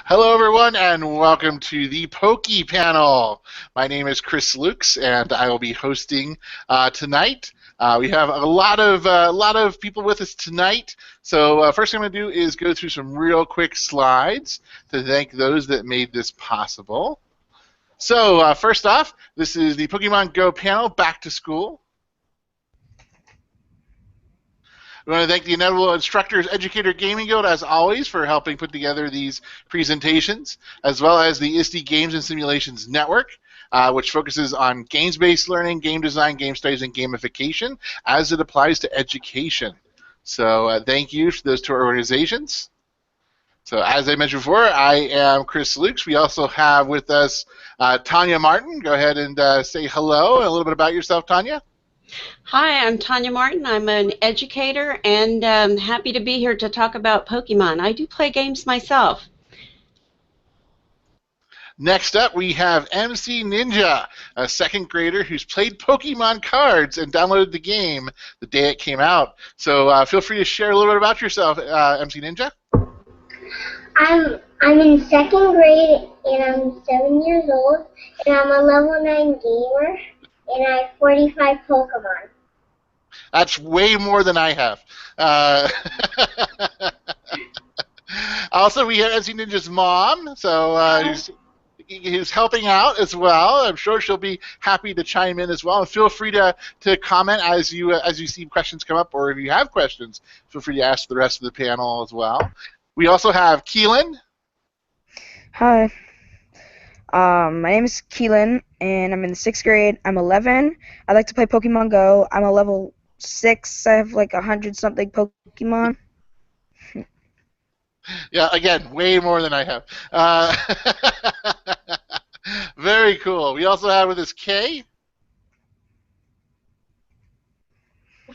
Hello, everyone, and welcome to the Poke Panel. My name is Chris Luchs, and I will be hosting tonight. We have a lot of people with us tonight. So first thing I'm going to do is go through some real quick slides to thank those that made this possible. So first off, this is the Pokemon Go panel, Back to School. We want to thank the Inevitable Instructors Educator Gaming Guild, as always, for helping put together these presentations, as well as the ISTE Games and Simulations Network, which focuses on games-based learning, game design, game studies, and gamification as it applies to education. So thank you to those two organizations. So as I mentioned before, I am Chris Luchs. We also have with us Tanya Martin. Go ahead and say hello and a little bit about yourself, Tanya. Hi, I'm Tanya Martin. I'm an educator and happy to be here to talk about Pokemon. I do play games myself. Next up, we have MC Ninja, a second grader who's played Pokemon cards and downloaded the game the day it came out. So feel free to share a little bit about yourself, MC Ninja. I'm in second grade and I'm 7 years old and I'm a level 9 gamer and I have 45 Pokemon. That's way more than I have. Also, we have MC Ninja's mom, so who's helping out as well. I'm sure she'll be happy to chime in as well. And feel free to comment as you see questions come up, or if you have questions, feel free to ask the rest of the panel as well. We also have Caoilin. Hi. My name is Caoilin, and I'm in the 6th grade. I'm 11. I like to play Pokemon Go. I'm a level 6. I have like 100-something Pokemon. Yeah, again, way more than I have. Very cool. We also have with us Kay.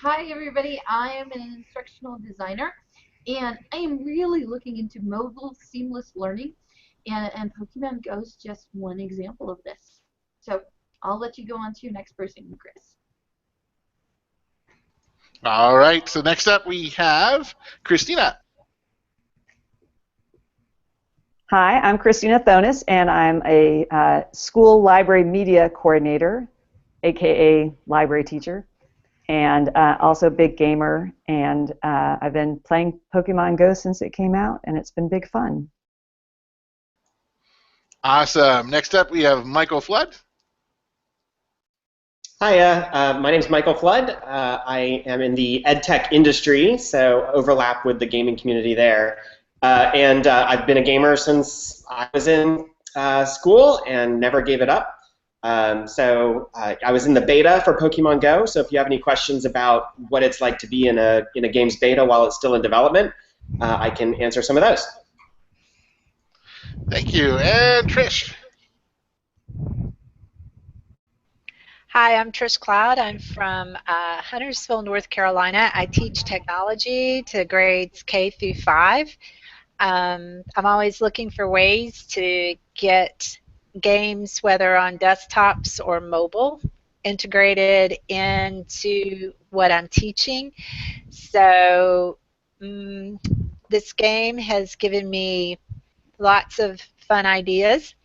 Hi, everybody. I am an instructional designer, and I am really looking into mobile seamless learning. And Pokemon Go is just one example of this. So I'll let you go on to your next person, Chris. All right. So next up we have Kristina. Hi, I'm Kristina Thoennes, and I'm a school library media coordinator, aka library teacher, and also a big gamer. And I've been playing Pokemon Go since it came out, and it's been big fun. Awesome. Next up, we have Michael Flood. Hi, my name is Michael Flood. I am in the ed tech industry, so overlap with the gaming community there. And I've been a gamer since I was in school and never gave it up. So I was in the beta for Pokemon Go, so if you have any questions about what it's like to be in a game's beta while it's still in development, I can answer some of those. Thank you. And Trish. Hi, I'm Trish Cloud. I'm from Huntersville, North Carolina. I teach technology to grades K through 5. I'm always looking for ways to get games, whether on desktops or mobile, integrated into what I'm teaching. So this game has given me lots of fun ideas,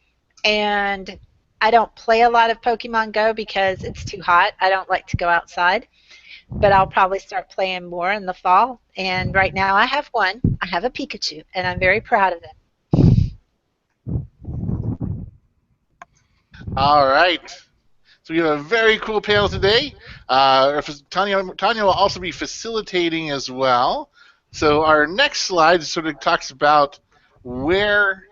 and I don't play a lot of Pokemon Go because it's too hot. I don't like to go outside, but I'll probably start playing more in the fall. And right now I have one. I have a Pikachu, and I'm very proud of it. All right. So we have a very cool panel today. Tanya will also be facilitating as well. So our next slide sort of talks about where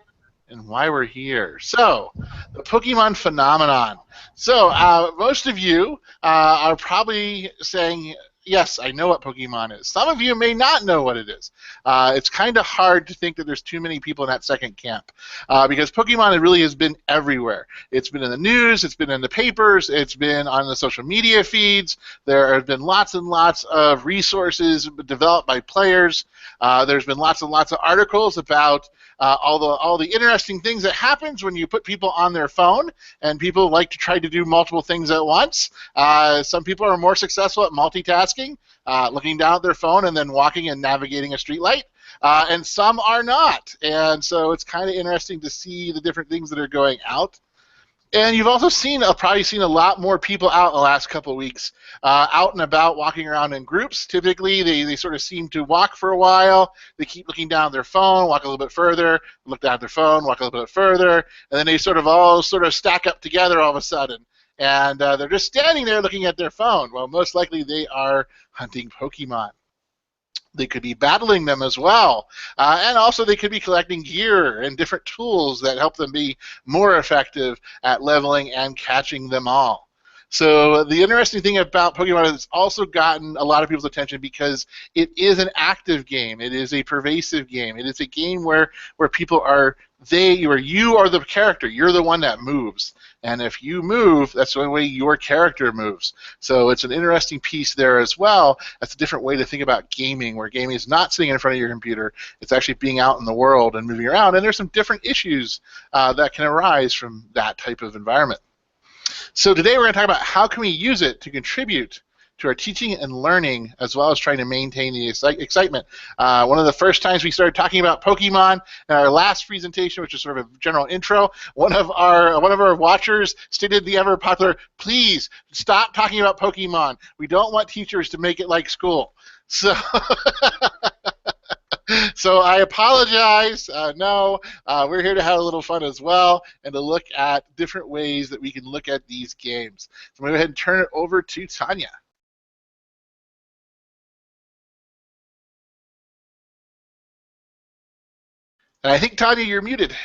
and why we're here. So, the Pokemon phenomenon. So, most of you are probably saying, yes, I know what Pokemon is. Some of you may not know what it is. It's kind of hard to think that there's too many people in that second camp because Pokemon really has been everywhere. It's been in the news, it's been in the papers, it's been on the social media feeds. There have been lots and lots of resources developed by players. There's been lots and lots of articles about all the interesting things that happens when you put people on their phone, and people like to try to do multiple things at once. Some people are more successful at multitasking, looking down at their phone and then walking and navigating a streetlight. and some are not. And so it's kind of interesting to see the different things that are going out. And you've also probably seen a lot more people out in the last couple of weeks, out and about, walking around in groups. Typically, they sort of seem to walk for a while. They keep looking down at their phone, walk a little bit further, look down at their phone, walk a little bit further, and then they all stack up together all of a sudden. And they're just standing there looking at their phone. Well, most likely they are hunting Pokemon. They could be battling them as well. And also they could be collecting gear and different tools that help them be more effective at leveling and catching them all. So the interesting thing about Pokemon is it's also gotten a lot of people's attention because it is an active game. It is a pervasive game. It is a game where people are where you are the character. You're the one that moves. And if you move, that's the only way your character moves. So it's an interesting piece there as well. That's a different way to think about gaming, where gaming is not sitting in front of your computer. It's actually being out in the world and moving around. And there's some different issues that can arise from that type of environment. So today we're going to talk about how can we use it to contribute to our teaching and learning, as well as trying to maintain the excitement. One of the first times we started talking about Pokemon in our last presentation, which is sort of a general intro, one of our watchers stated the ever popular, "Please stop talking about Pokemon. We don't want teachers to make it like school." So. So I apologize. No, we're here to have a little fun as well and to look at different ways that we can look at these games. So I'm going to go ahead and turn it over to Tanya. And I think, Tanya, you're muted.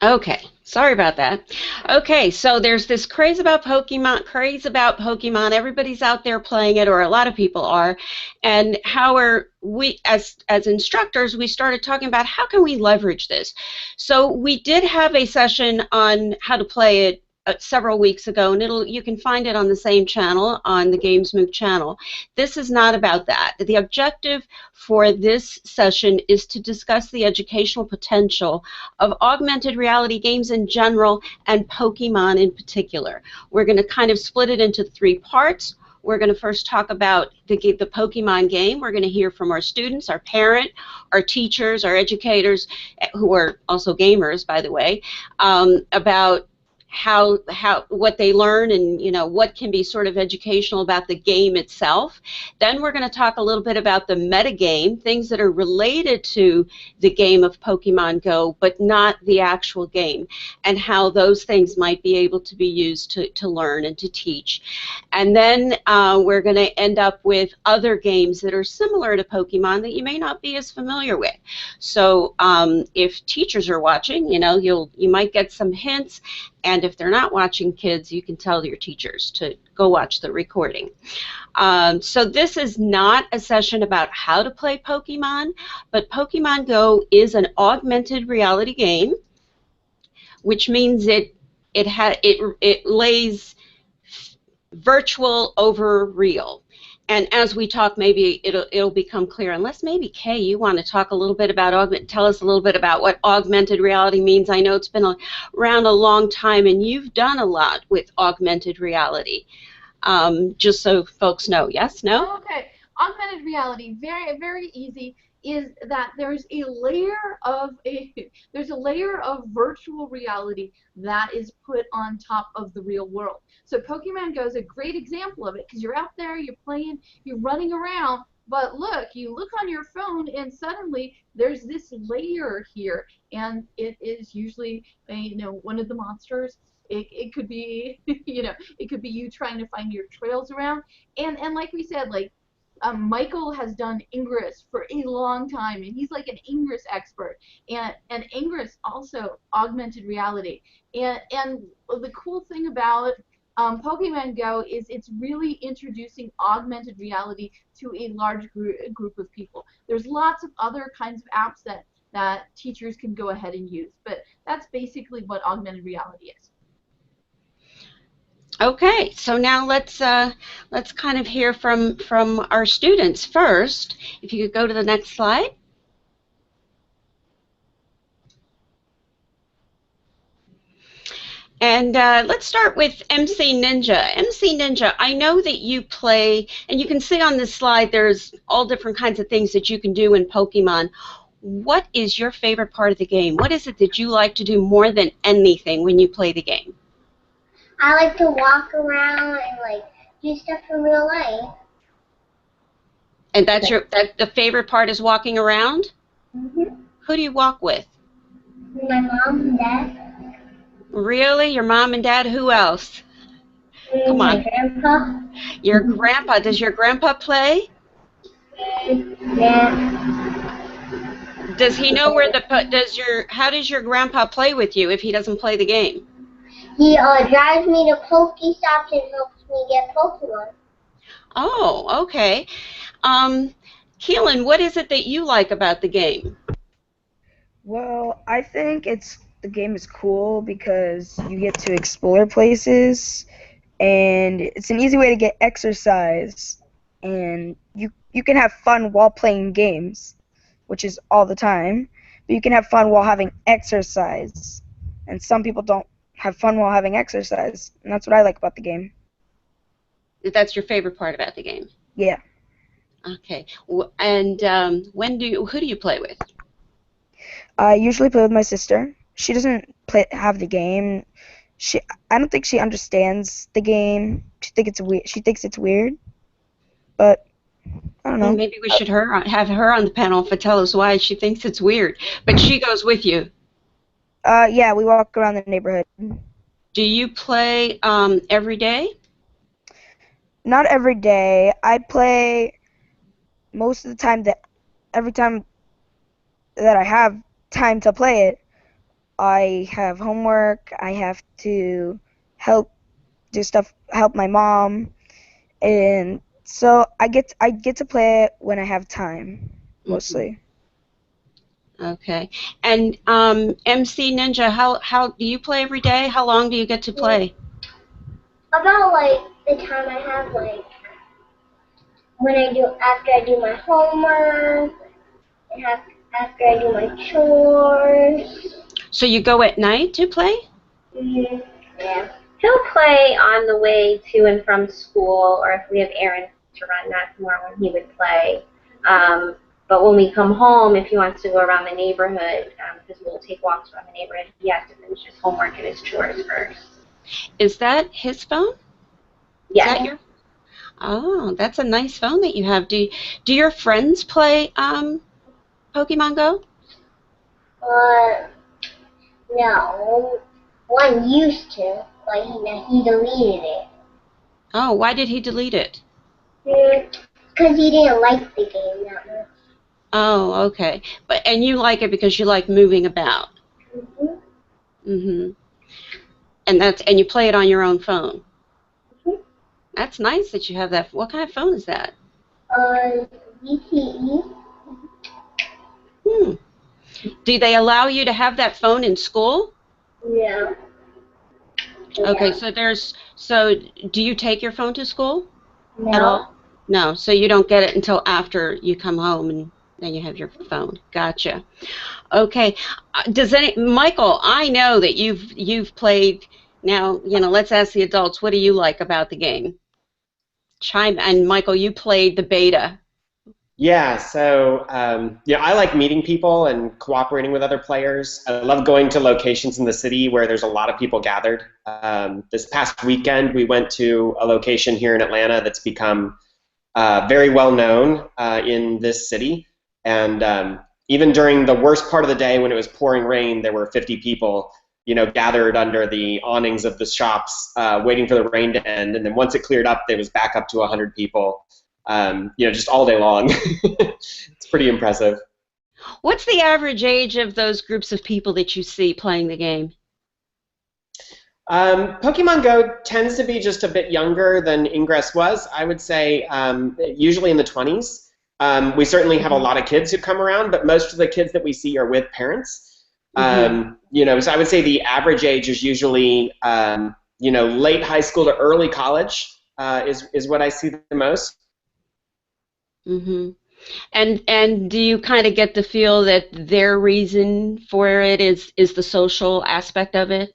Okay, sorry about that. Okay, so there's this craze about Pokemon. Everybody's out there playing it, or a lot of people are. And how we, as instructors, we started talking about how can we leverage this. So we did have a session on how to play it several weeks ago, and you can find it on the same channel, on the Games MOOC channel. This is not about that. The objective for this session is to discuss the educational potential of augmented reality games in general and Pokemon in particular. We're going to kind of split it into 3 parts. We're going to first talk about the Pokemon game. We're going to hear from our students, our parents, our teachers, our educators, who are also gamers, by the way, about what they learn and what can be sort of educational about the game itself. Then we're going to talk a little bit about the metagame, things that are related to the game of Pokemon Go, but not the actual game, and how those things might be able to be used to learn and to teach. And then we're going to end up with other games that are similar to Pokemon that you may not be as familiar with. So if teachers are watching, you might get some hints. And if they're not watching, kids, you can tell your teachers to go watch the recording. So this is not a session about how to play Pokemon, but Pokemon Go is an augmented reality game, which means it lays virtual over real. And as we talk, maybe it'll become clear. Unless maybe Kay, you want to talk a little bit about tell us a little bit about what augmented reality means. I know it's been around a long time, and you've done a lot with augmented reality. Just so folks know. Yes? No? Okay. Augmented reality, very, very easy. Is that there's a layer of virtual reality that is put on top of the real world. So Pokemon Go is a great example of it, because you're out there, you're playing, you're running around, but you look on your phone and suddenly there's this layer here, and it is usually one of the monsters. It could be it could be you trying to find your trails around, and like we said, Michael has done Ingress for a long time, and he's like an Ingress expert. And Ingress also augmented reality. And the cool thing about Pokemon Go is it's really introducing augmented reality to a large group of people. There's lots of other kinds of apps that teachers can go ahead and use, but that's basically what augmented reality is. Okay, so now let's kind of hear from our students first. If you could go to the next slide. And let's start with MC Ninja. MC Ninja, I know that you play, and you can see on this slide there's all different kinds of things that you can do in Pokemon. What is your favorite part of the game? What is it that you like to do more than anything when you play the game? I like to walk around and like do stuff in real life. And that's the favorite part is walking around? Mhm. Who do you walk with? My mom and dad. Really? Your mom and dad? Who else? Come on. My grandpa. Your grandpa. Does your grandpa play? Yeah. Does he know where how does your grandpa play with you if he doesn't play the game? He drives me to Pokestops and helps me get Pokemon. Oh, okay. Caoilin, what is it that you like about the game? Well, I think the game is cool because you get to explore places, and it's an easy way to get exercise, and you can have fun while playing games, which is all the time, but you can have fun while having exercise, and some people don't have fun while having exercise, and that's what I like about the game. That's your favorite part about the game? Yeah. Okay. And who do you play with? I usually play with my sister. She doesn't have the game. I don't think she understands the game. She thinks it's weird. But I don't know. Maybe we should have her on the panel to tell us why she thinks it's weird. But she goes with you. Yeah, we walk around the neighborhood. Do you play every day? Not every day. I play most of the time every time that I have time to play it, I have homework, I have to help my mom, and so I get to play it when I have time, mostly. Okay. And MC Ninja, how do you play every day? How long do you get to play? About like the time I have, like after I do my homework, and after I do my chores. So you go at night to play? Mm-hmm. Yeah. He'll play on the way to and from school, or if we have errands to run, that's more when he would play. But when we come home, if he wants to go around the neighborhood, because we'll take walks around the neighborhood, he has to finish his homework and his chores first. Is that his phone? Yeah. Is that your? Oh, that's a nice phone that you have. Do your friends play Pokemon Go? No. One used to, but he deleted it. Oh, why did he delete it? Because he didn't like the game that much. Oh, okay. And you like it because you like moving about. Mhm. Mhm. And you play it on your own phone. Mhm. That's nice that you have that. What kind of phone is that? VTE. Do they allow you to have that phone in school? Yeah. Okay, so do you take your phone to school at No. all? No, so you don't get it until after you come home and then you have your phone. Gotcha. Okay. Michael, I know that you've played. Now, let's ask the adults, what do you like about the game? And Michael, you played the beta. Yeah, so I like meeting people and cooperating with other players. I love going to locations in the city where there's a lot of people gathered. This past weekend, we went to a location here in Atlanta that's become very well known in this city. And even during the worst part of the day when it was pouring rain, there were 50 people gathered under the awnings of the shops waiting for the rain to end. And then once it cleared up, there was back up to 100 people. Just all day long. It's pretty impressive. What's the average age of those groups of people that you see playing the game? Pokemon Go tends to be just a bit younger than Ingress was. I would say usually in the 20s. We certainly have a lot of kids who come around, but most of the kids that we see are with parents. So I would say the average age is usually late high school to early college is what I see the most. Mm-hmm. And do you kind of get the feel that their reason for it is the social aspect of it?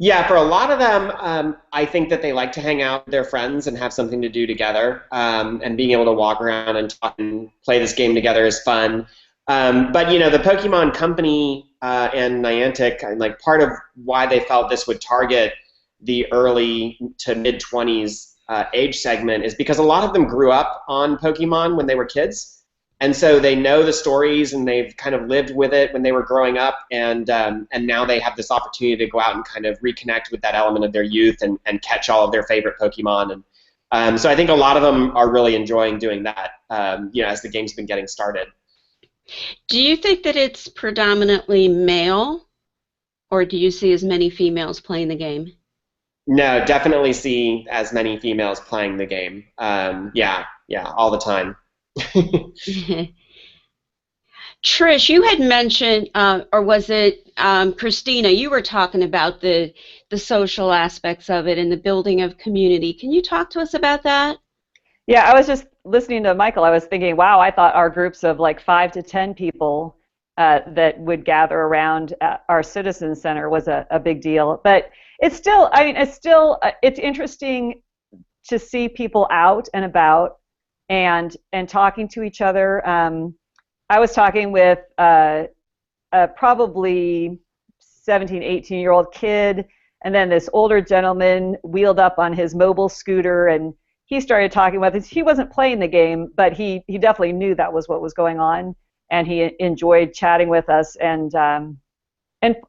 Yeah, for a lot of them, I think that they like to hang out with their friends and have something to do together. And being able to walk around and talk and play this game together is fun. But you know, the Pokemon Company and Niantic, like part of why they felt this would target the early to mid-20s age segment is because a lot of them grew up on Pokemon when they were kids. And so they know the stories and they've kind of lived with it when they were growing up, and now they have this opportunity to go out and kind of reconnect with that element of their youth and catch all of their favorite Pokemon. And so I think a lot of them are really enjoying doing that, you know, as the game's been getting started. Do you think that it's predominantly male, or do you see as many females playing the game? No, definitely see as many females playing the game. Yeah, all the time. Trish, you had mentioned, or was it Kristina, you were talking about the social aspects of it and the building of community. Can you talk to us about that? Yeah, I was just listening to Michael. I was thinking, wow, I thought our groups of like 5 to 10 people that would gather around our citizen center was a big deal. But it's still, I mean, it's interesting to see people out and about and talking to each other. I was talking with a probably 17, 18-year-old kid, and then this older gentleman wheeled up on his mobile scooter, and he started talking with us. He wasn't playing the game, but he definitely knew that was what was going on, and he enjoyed chatting with us. And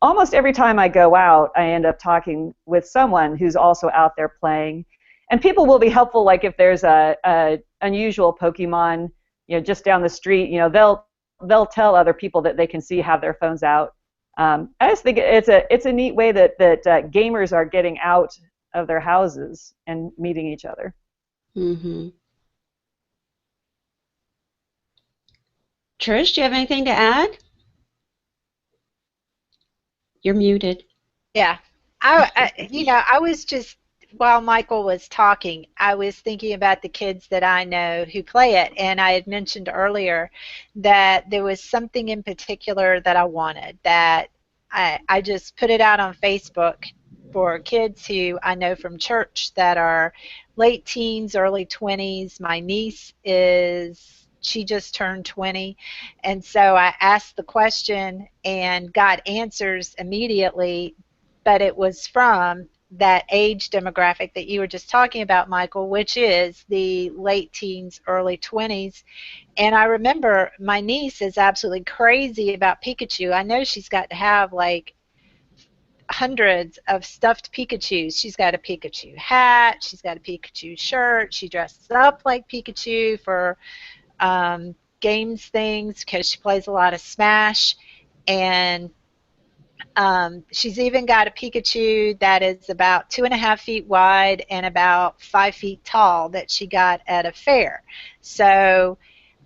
almost every time I go out, I end up talking with someone who's also out there playing. And people will be helpful, like if there's a unusual Pokemon, you know, just down the street, you know, they'll tell other people that they can see have their phones out. I just think it's a neat way that gamers are getting out of their houses and meeting each other. Mm-hmm. Trish, do you have anything to add? You're muted. Yeah. I was just, while Michael was talking, I was thinking about the kids that I know who play it, and I had mentioned earlier that there was something in particular that I wanted, that I just put it out on Facebook for kids who I know from church that are late teens, early 20s. My niece she just turned 20, and so I asked the question and got answers immediately, but it was from that age demographic that you were just talking about, Michael, which is the late teens, early 20s. And I remember my niece is absolutely crazy about Pikachu. I know she's got to have like hundreds of stuffed Pikachus. She's got a Pikachu hat, she's got a Pikachu shirt, she dresses up like Pikachu for games things because she plays a lot of Smash. And she's even got a Pikachu that is about 2.5 feet wide and about 5 feet tall that she got at a fair. So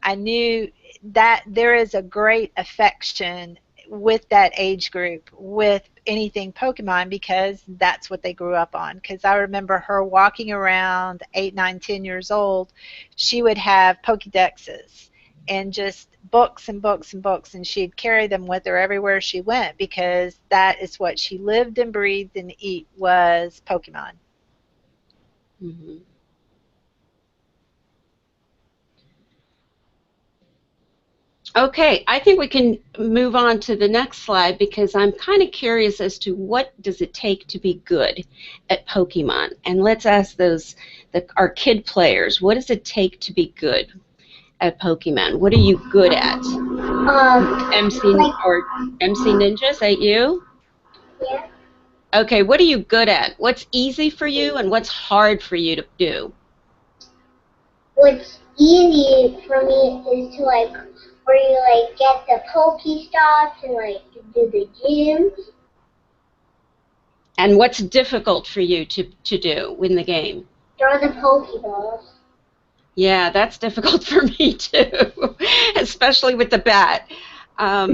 I knew that there is a great affection with that age group with anything Pokemon because that's what they grew up on. Because I remember her walking around 8, 9, 10 years old, she would have Pokédexes and just books and books and books, and she'd carry them with her everywhere she went because that is what she lived and breathed and eat was Pokemon. Mm-hmm. Okay, I think we can move on to the next slide because I'm kind of curious as to what does it take to be good at Pokemon. And let's ask our kid players, what does it take to be good at Pokemon? What are you good at? MC Ninja, is that you? Yeah. Okay, what are you good at? What's easy for you and what's hard for you to do? What's easy for me is to where you get the Pokestops and do the gyms. And what's difficult for you to do in the game? Throw the Pokeballs. Yeah, that's difficult for me too, especially with the bat. How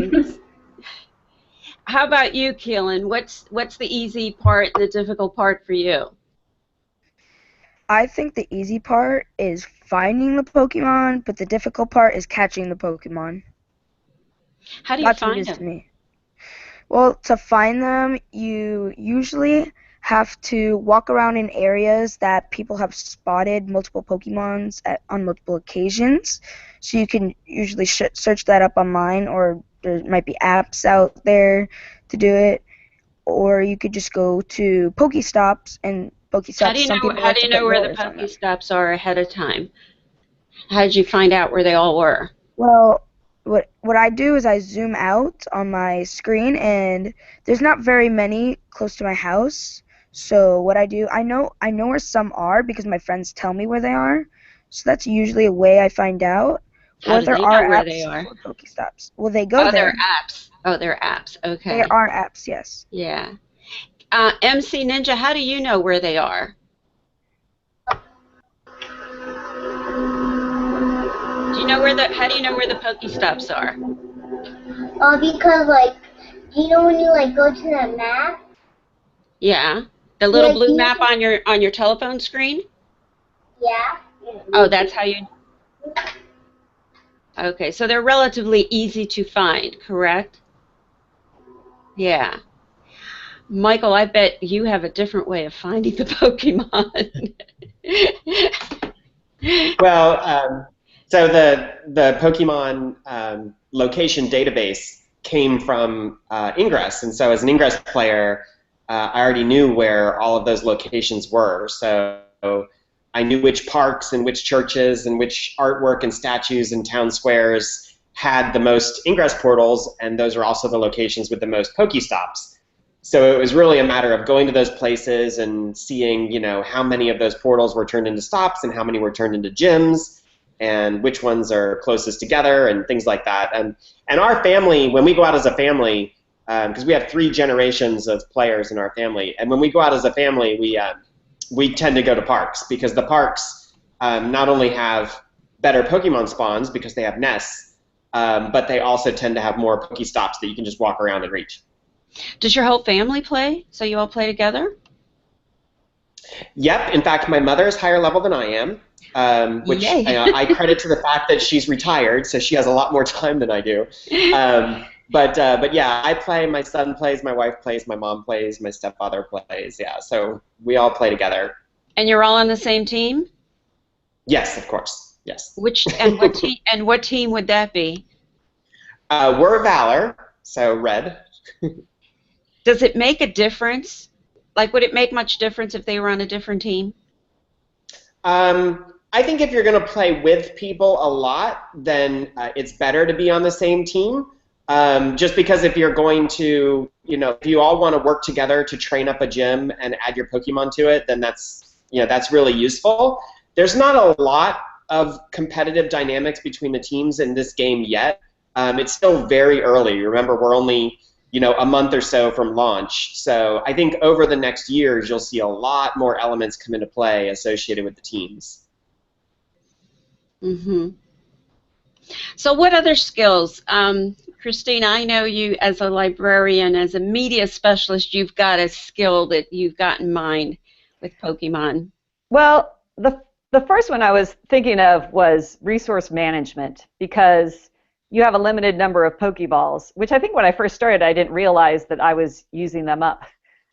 about you, Caoilin? What's the easy part and the difficult part for you? I think the easy part is finding the Pokemon, but the difficult part is catching the Pokemon. How do you That's what it find is them? to me. Well, to find them, you usually have to walk around in areas that people have spotted multiple Pokemons on multiple occasions. So you can usually search that up online, or there might be apps out there to do it. Or you could just go to Pokestops, and Pokestops, some people How like do to you put know where the lures on them. Pokestops are ahead of time? How did you find out where they all were? Well, what I do is I zoom out on my screen, and there's not very many close to my house. So what I do, I know where some are because my friends tell me where they are. So that's usually a way I find out. How Or do there they know are where they apps are? for Pokestops. Well, they go Oh, they're there. apps. Oh, they're apps. Okay. There are apps, yes. Yeah. MC Ninja, how do you know where they are? How do you know where the Pokestops are? Because like, you know when you like go to the map? Yeah. The little Yeah, blue map on your telephone screen? Yeah. Oh, that's how you. Okay, so they're relatively easy to find, correct? Yeah. Michael, I bet you have a different way of finding the Pokemon. Well, so the Pokemon location database came from Ingress, and so as an Ingress player, I already knew where all of those locations were. So I knew which parks and which churches and which artwork and statues and town squares had the most Ingress portals, and those are also the locations with the most Pokestops. So it was really a matter of going to those places and seeing, how many of those portals were turned into stops and how many were turned into gyms and which ones are closest together and things like that. And our family, when we go out as a family, because we have 3 generations of players in our family, and when we go out as a family, we tend to go to parks because the parks not only have better Pokemon spawns because they have nests, but they also tend to have more Pokestops that you can just walk around and reach. Does your whole family play? So you all play together? Yep. In fact, my mother is higher level than I am, which I credit to the fact that she's retired, so she has a lot more time than I do. But yeah, I play, my son plays, my wife plays, my mom plays, my stepfather plays, yeah. So we all play together. And you're all on the same team? Yes, of course. Yes. What team would that be? We're Valor, so red. Does it make a difference? Like, would it make much difference if they were on a different team? I think if you're going to play with people a lot, then it's better to be on the same team. Just because if you're going to, if you all want to work together to train up a gym and add your Pokemon to it, then that's really useful. There's not a lot of competitive dynamics between the teams in this game yet. It's still very early. Remember, we're only a month or so from launch. So I think over the next years, you'll see a lot more elements come into play associated with the teams. Mm-hmm. So what other skills? Kristina, I know you as a librarian, as a media specialist, you've got a skill that you've got in mind with Pokemon. Well, the first one I was thinking of was resource management, because you have a limited number of Pokeballs, which I think when I first started, I didn't realize that I was using them up.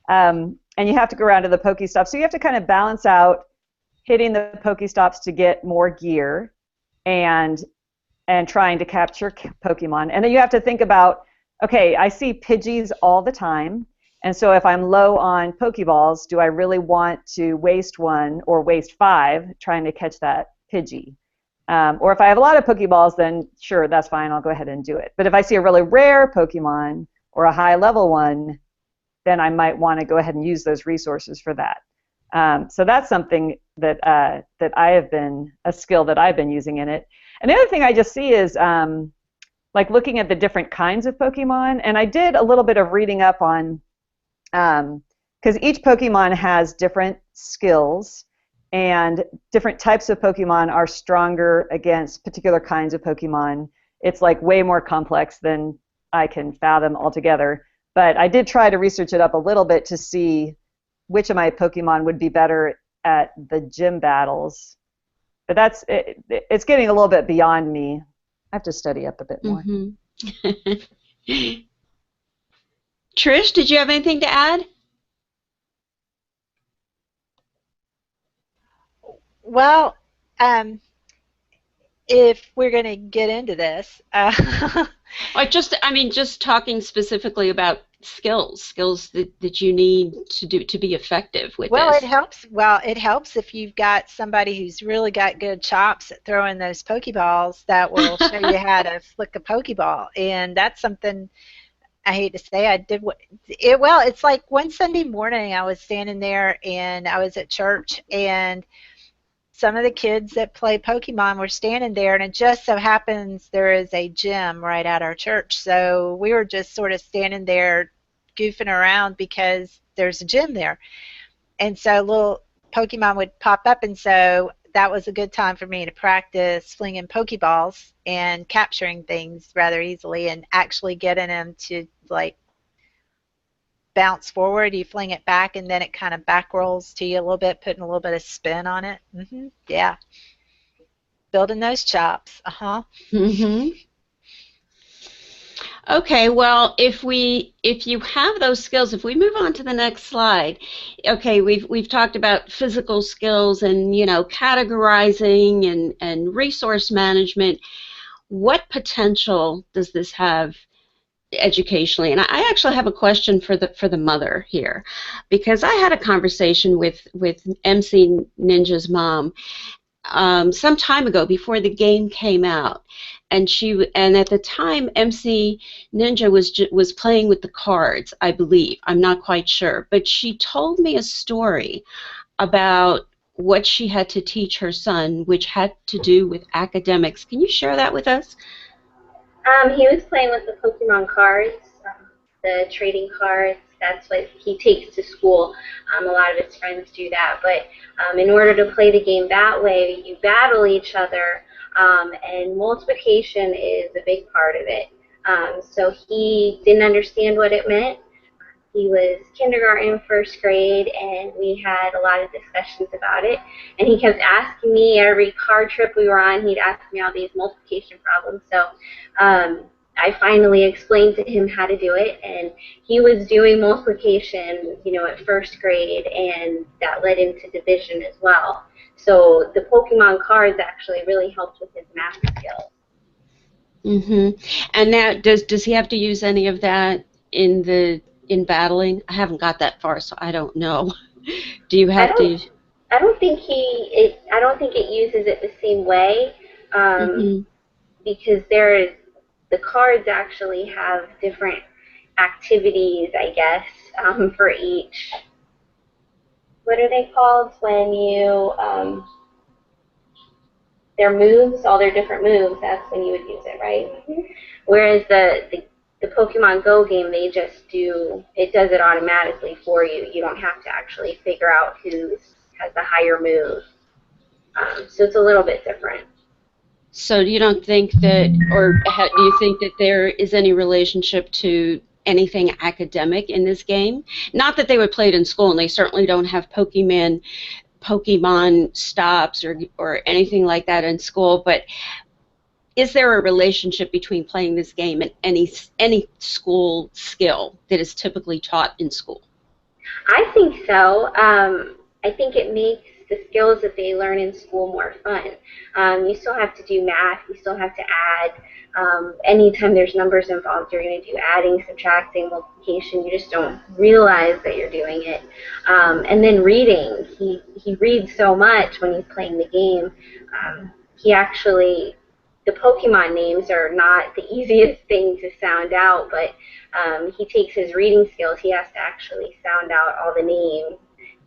And you have to go around to the Pokestops. So you have to kind of balance out hitting the Pokestops to get more gear and trying to capture Pokemon. And then you have to think about, okay, I see Pidgeys all the time. And so if I'm low on Pokeballs, do I really want to waste 1 or waste 5 trying to catch that Pidgey? Or if I have a lot of Pokeballs, then sure, that's fine, I'll go ahead and do it. But if I see a really rare Pokemon or a high level one, then I might want to go ahead and use those resources for that. So that's something that a skill that I've been using in it. And the other thing I just see is like looking at the different kinds of Pokemon. And I did a little bit of reading up on, because each Pokemon has different skills, and different types of Pokemon are stronger against particular kinds of Pokemon. It's like way more complex than I can fathom altogether. But I did try to research it up a little bit to see which of my Pokemon would be better at the gym battles. But it's getting a little bit beyond me. I have to study up a bit more. Mm-hmm. Trish, did you have anything to add? Well, if we're going to get into this, just talking specifically about skills that you need to be effective with well, this. it helps. Well, it helps if you've got somebody who's really got good chops at throwing those Pokeballs that will show you how to flick a Pokeball, and that's something I hate to say I did. Well, it's like one Sunday morning I was standing there and I was at church and some of the kids that play Pokemon were standing there, and it just so happens there is a gym right at our church. So we were just sort of standing there goofing around because there's a gym there. And so little Pokemon would pop up, and so that was a good time for me to practice flinging Pokeballs and capturing things rather easily and actually getting them to, like, bounce forward. You fling it back, and then it kind of back rolls to you a little bit, putting a little bit of spin on it. Yeah. Building those chops. Okay, well, if you have those skills, if we move on to the next slide, okay, we've talked about physical skills and categorizing and resource management. What potential does this have educationally? And I actually have a question for the mother here, because I had a conversation with MC Ninja's mom some time ago before the game came out, and at the time MC Ninja was playing with the cards, I believe. I'm not quite sure, but she told me a story about what she had to teach her son, which had to do with academics. Can you share that with us? He was playing with the Pokemon cards, the trading cards. That's what he takes to school. A lot of his friends do that. But in order to play the game that way, you battle each other, and multiplication is a big part of it. So he didn't understand what it meant. He was kindergarten, first grade, and we had a lot of discussions about it. And he kept asking me every card trip we were on, he'd ask me all these multiplication problems. So I finally explained to him how to do it, and he was doing multiplication, at first grade, and that led into division as well. So the Pokemon cards actually really helped with his math skills. And now, does he have to use any of that in battling? I haven't got that far, so I don't know. Do you have to? I don't think it uses it the same way, because the cards actually have different activities, I guess, for each. What are they called when you their moves, all their different moves? That's when you would use it, right? Whereas the Pokemon Go game, they just it does it automatically for you. You don't have to actually figure out who has the higher move. So it's a little bit different. So you don't think that, or do you think that there is any relationship to anything academic in this game? Not that they would play it in school, and they certainly don't have Pokemon stops or anything like that in school, but is there a relationship between playing this game and any school skill that is typically taught in school? I think so. I think it makes the skills that they learn in school more fun. You still have to do math. You still have to add. Anytime there's numbers involved, you're going to do adding, subtracting, multiplication. You just don't realize that you're doing it. And then reading. He reads so much when he's playing the game. The Pokemon names are not the easiest thing to sound out, but he takes his reading skills. He has to actually sound out all the names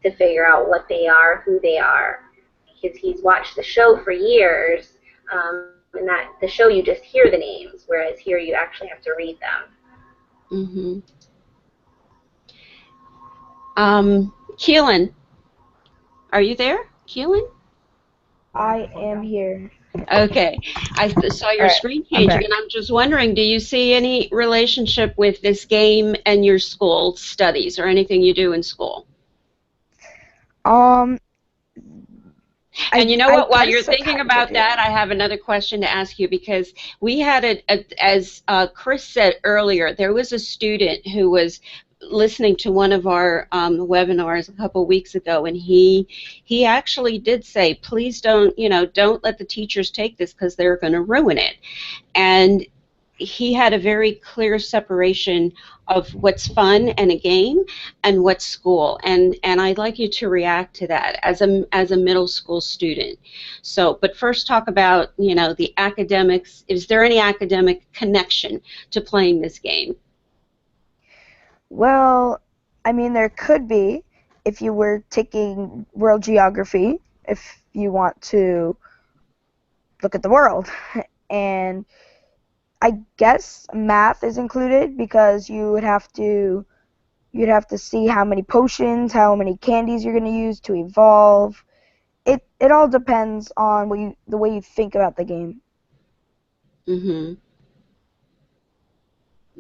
to figure out what they are, who they are, because he's watched the show for years, and that the show you just hear the names, whereas here you actually have to read them. Caoilin, are you there, Caoilin? I am here. Okay, I saw your screen changing, and I'm just wondering, do you see any relationship with this game and your school studies or anything you do in school? And you know what? While you're thinking about that, I have another question to ask you, because we had as Chris said earlier, there was a student who was listening to one of our webinars a couple weeks ago, and he actually did say, please don't let the teachers take this because they're going to ruin it. And he had a very clear separation of what's fun and a game and what's school, and I'd like you to react to that as a middle school student. So, but first talk about the academics. Is there any academic connection to playing this game? Well, I mean, there could be if you were taking world geography, if you want to look at the world. And I guess math is included because you'd have to see how many potions, how many candies you're going to use to evolve. It all depends on the way you think about the game. Mm-hmm.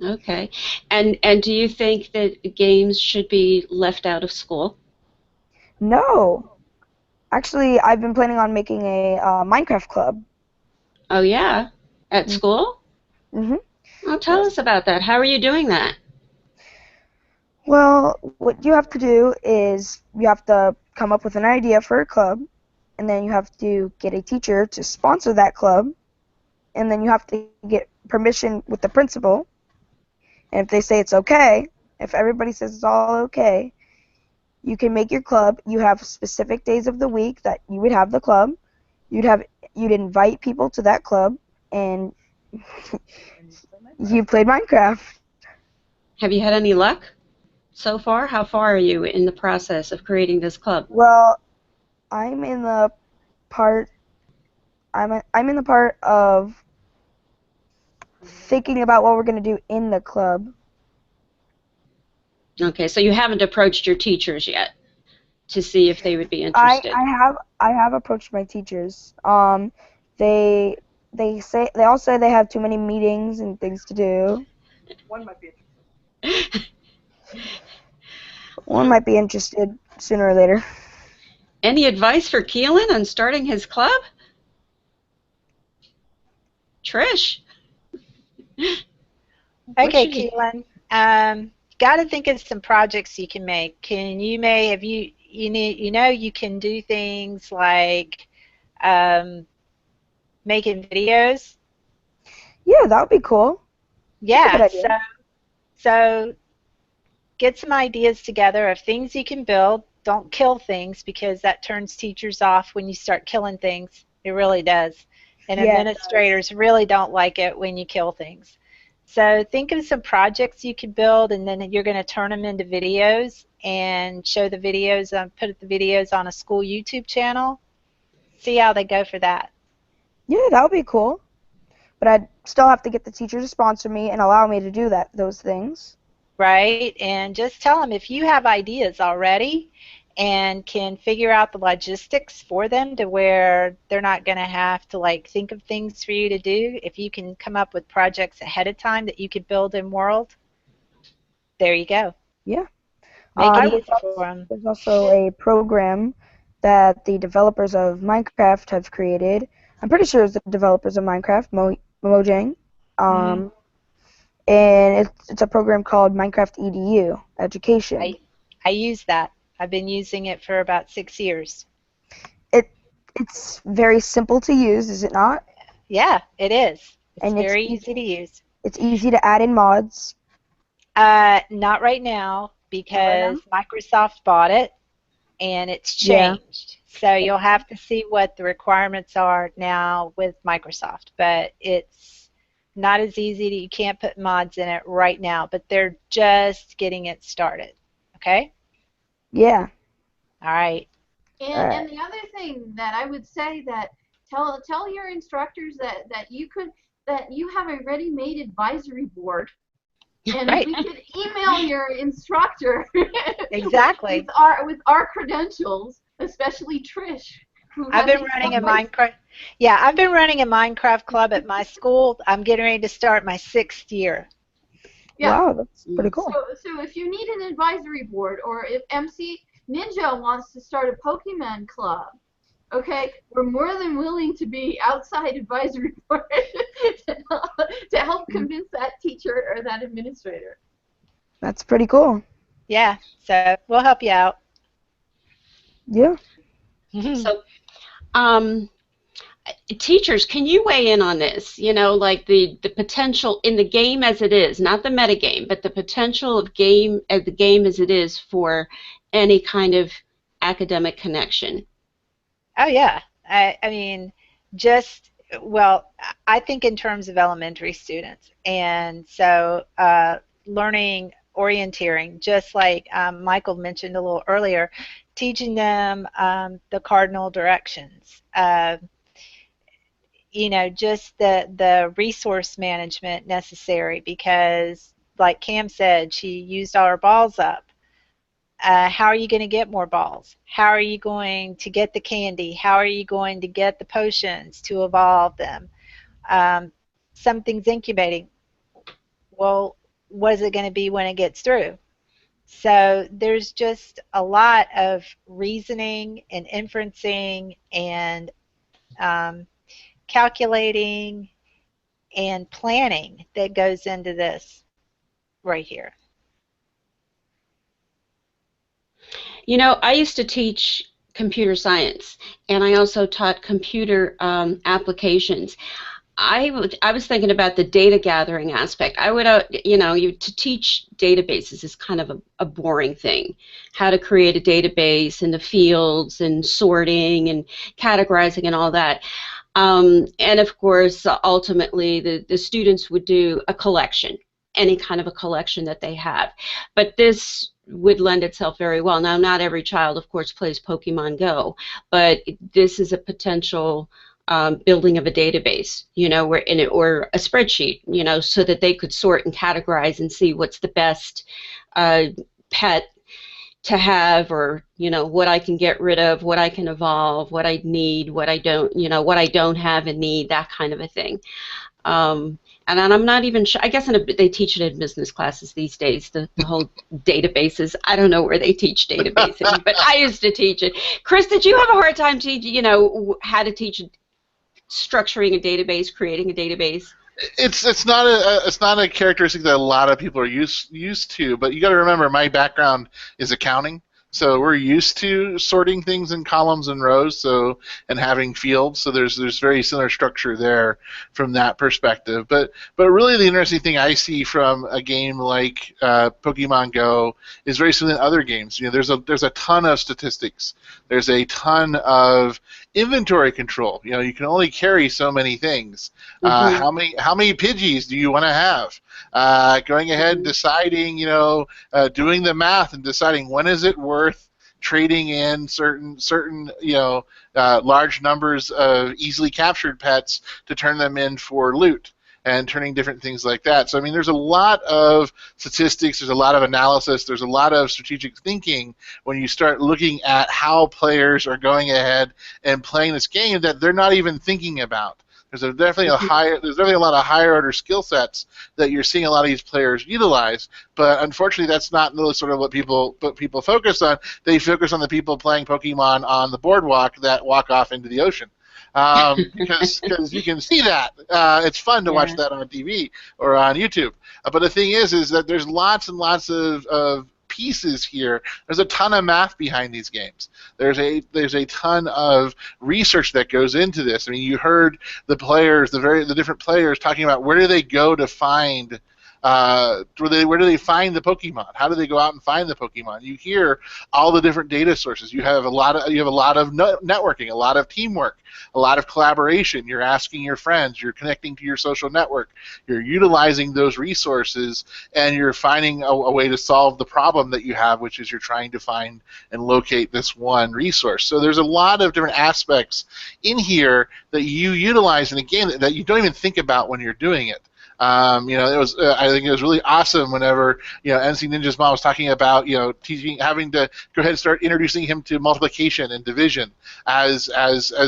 Okay. And do you think that games should be left out of school? No. Actually, I've been planning on making a Minecraft club. Oh, yeah? At school? Mm-hmm. Well, tell us about that. How are you doing that? Well, what you have to do is you have to come up with an idea for a club, and then you have to get a teacher to sponsor that club, and then you have to get permission with the principal. And if they say it's okay, if everybody says it's all okay, you can make your club. You have specific days of the week that you would have the club. You'd invite people to that club, and you played Minecraft. Have you had any luck so far? How far are you in the process of creating this club? Well, I'm in the part of thinking about what we're going to do in the club. Okay, so you haven't approached your teachers yet to see if they would be interested. I have approached my teachers. They all say they have too many meetings and things to do. One might be interested. One might be interested sooner or later. Any advice for Caoilin on starting his club? Trish? Okay, Caoilin. Got to think of some projects you can make. You can do things like making videos. Yeah, that would be cool. Yeah. So get some ideas together of things you can build. Don't kill things because that turns teachers off when you start killing things. It really does. And administrators really don't like it when you kill things. So think of some projects you can build, and then you're going to turn them into videos and show the videos, put the videos on a school YouTube channel. See how they go for that. Yeah, that would be cool. But I'd still have to get the teacher to sponsor me and allow me to do those things. Right, and just tell them if you have ideas already and can figure out the logistics for them to where they're not going to have to think of things for you to do. If you can come up with projects ahead of time that you could build in World, there you go. Yeah. Make it easy for them. There's also a program that the developers of Minecraft have created. I'm pretty sure it's the developers of Minecraft, Mojang. And it's a program called Minecraft EDU Education. I use that. I've been using it for about 6 years. It's very simple to use, is it not? Yeah, it is. It's and very easy to use. It's easy to add in mods. Not right now because Microsoft bought it and it's changed. Yeah. So you'll have to see what the requirements are now with Microsoft. But it's not as easy. You can't put mods in it right now, but they're just getting it started. Okay? Yeah. All right. And the other thing that I would say that tell your instructors that you have a ready-made advisory board, and we could email your instructor exactly with our credentials, especially Trish. I've been running a Minecraft. Yeah, I've been running a Minecraft club at my school. I'm getting ready to start my 6th year. Yeah. Wow, that's pretty cool. So if you need an advisory board, or if MC Ninja wants to start a Pokemon club, okay, we're more than willing to be outside advisory board to help convince that teacher or that administrator. That's pretty cool. Yeah, so we'll help you out. Yeah. So, um, teachers, can you weigh in on this? You know, like the potential in the game as it is, not the metagame, but the potential of the game as it is for any kind of academic connection. Oh yeah, I mean, just well, I think in terms of elementary students, and so learning orienteering, just like Michael mentioned a little earlier, teaching them the cardinal directions. You know, just the resource management necessary because, like Cam said, she used all her balls up. How are you going to get more balls? How are you going to get the candy? How are you going to get the potions to evolve them? Something's incubating. Well, what is it going to be when it gets through? So there's just a lot of reasoning and inferencing and calculating and planning that goes into this right here. You know, I used to teach computer science, and I also taught computer applications. I was thinking about the data gathering aspect. I would, you know, to teach databases is kind of a boring thing. How to create a database and the fields and sorting and categorizing and all that. And of course, ultimately, the students would do a collection, any kind of a collection that they have. But this would lend itself very well. Now, not every child, of course, plays Pokemon Go, but this is a potential building of a database, you know, or a spreadsheet, you know, so that they could sort and categorize and see what's the best pet to have, or you know, what I can get rid of, what I can evolve, what I need, what I don't, you know, what I don't have and need, that kind of a thing. And I'm not even sure. I guess they teach it in business classes these days. The whole databases. I don't know where they teach databasing, but I used to teach it. Chris, did you have a hard time teaching? You know, how to teach structuring a database, creating a database? It's not a characteristic that a lot of people are used to, but you got to remember my background is accounting, so we're used to sorting things in columns and rows, and having fields, so there's very similar structure there from that perspective. But really the interesting thing I see from a game like Pokemon Go is very similar to other games. You know, there's a ton of statistics. There's a ton of inventory control. You know, you can only carry so many things. How many Pidgeys do you want to have? Going ahead and deciding, you know, doing the math and deciding when is it worth trading in certain you know, large numbers of easily captured pets to turn them in for loot, and turning different things like that. So I mean, there's a lot of statistics, there's a lot of analysis, there's a lot of strategic thinking when you start looking at how players are going ahead and playing this game that they're not even thinking about. There's definitely a lot of higher order skill sets that you're seeing a lot of these players utilize, but unfortunately that's not really sort of what people focus on. They focus on the people playing Pokemon on the boardwalk that walk off into the ocean. Because you can see that. It's fun to watch that on TV or on YouTube. But the thing is that there's lots and lots of pieces here. There's a ton of math behind these games. There's a ton of research that goes into this. I mean, you heard the players, the different players talking about where do they go to find where do they find the Pokemon? How do they go out and find the Pokemon? You hear all the different data sources. You have a lot of networking, a lot of teamwork, a lot of collaboration. You're asking your friends. You're connecting to your social network. You're utilizing those resources, and you're finding a way to solve the problem that you have, which is you're trying to find and locate this one resource. So there's a lot of different aspects in here that you utilize in a game that you don't even think about when you're doing it. You know, it was. I think it was really awesome whenever, you know, NC Ninja's mom was talking about, you know, having to go ahead and start introducing him to multiplication and division as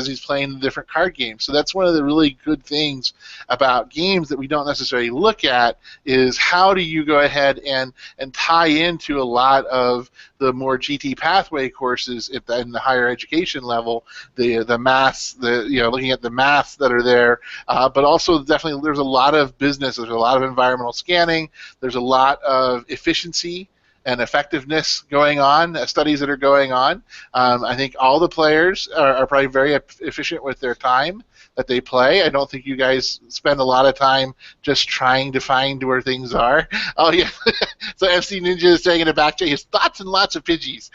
he's playing the different card games. So that's one of the really good things about games that we don't necessarily look at, is how do you go ahead and tie into a lot of the more GT pathway courses in the higher education level, the maths, you know, looking at the maths that are there, but also definitely there's a lot of business, there's a lot of environmental scanning, there's a lot of efficiency and effectiveness going on, studies that are going on. I think all the players are probably very efficient with their time that they play. I don't think you guys spend a lot of time just trying to find where things are. Oh, yeah. So MC Ninja is saying in the back, his thoughts and lots of Pidgeys.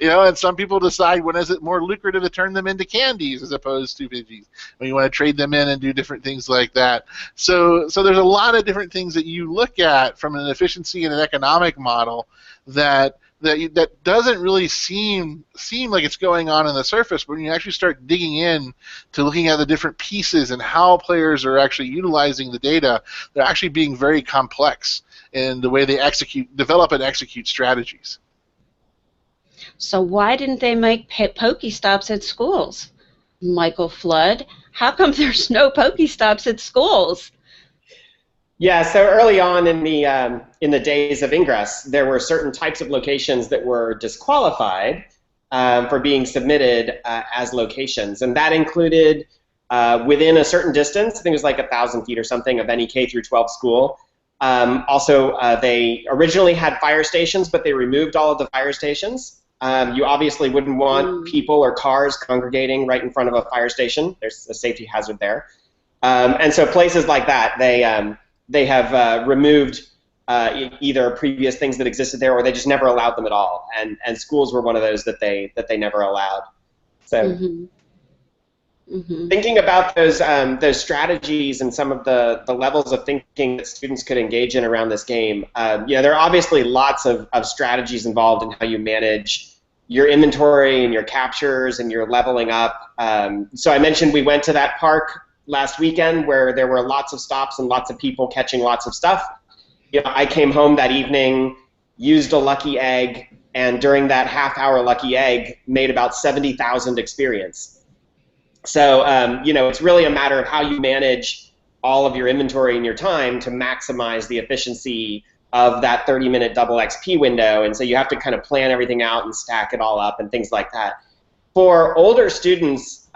And some people decide when is it more lucrative to turn them into candies as opposed to Pidgeys, when you want to trade them in and do different things like that. So there's a lot of different things that you look at from an efficiency and an economic model that doesn't really seem like it's going on the surface, but when you actually start digging in to looking at the different pieces and how players are actually utilizing the data, they're actually being very complex in the way they develop and execute strategies. So why didn't they make Pokestops at schools? Michael Flood, how come there's no Pokestops at schools? Yeah, so early on in the days of Ingress, there were certain types of locations that were disqualified for being submitted as locations, and that included within a certain distance. I think it was like 1,000 feet or something of any K through 12 school. Also, they originally had fire stations, but they removed all of the fire stations. You obviously wouldn't want people or cars congregating right in front of a fire station. There's a safety hazard there, and so places like that, they have removed either previous things that existed there, or they just never allowed them at all. And schools were one of those that they never allowed. So thinking about those strategies and some of the levels of thinking that students could engage in around this game, there are obviously lots of strategies involved in how you manage your inventory and your captures and your leveling up. So I mentioned we went to that park last weekend where there were lots of stops and lots of people catching lots of stuff. I came home that evening, used a lucky egg, and during that half-hour lucky egg, made about 70,000 experience. So, it's really a matter of how you manage all of your inventory and your time to maximize the efficiency of that 30-minute double XP window. And so you have to kind of plan everything out and stack it all up and things like that. For older students,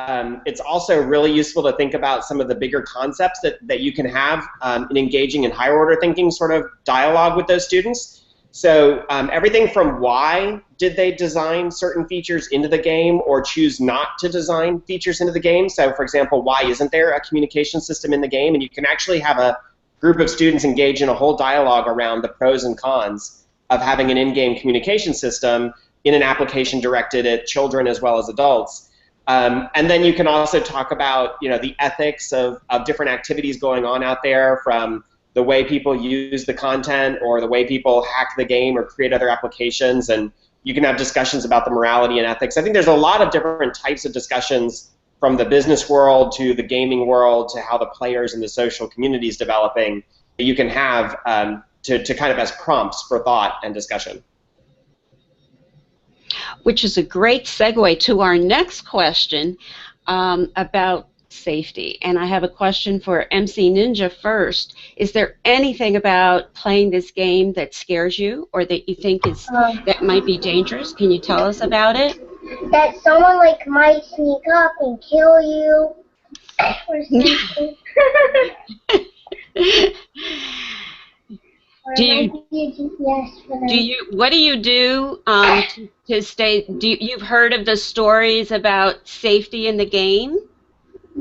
it's also really useful to think about some of the bigger concepts that you can have in engaging in higher order thinking sort of dialogue with those students. So everything from why did they design certain features into the game or choose not to design features into the game. So for example, why isn't there a communication system in the game? And you can actually have a group of students engage in a whole dialogue around the pros and cons of having an in-game communication system in an application directed at children as well as adults. And then you can also talk about the ethics of different activities going on out there, from the way people use the content or the way people hack the game or create other applications, and you can have discussions about the morality and ethics. I think there's a lot of different types of discussions, from the business world to the gaming world to how the players and the social community is developing, that you can have to kind of as prompts for thought and discussion. Which is a great segue to our next question about safety. And I have a question for MC Ninja first. Is there anything about playing this game that scares you or that you think that might be dangerous? Can you tell us about it? That someone might sneak up and kill you or something. What do you do to stay? You've heard of the stories about safety in the game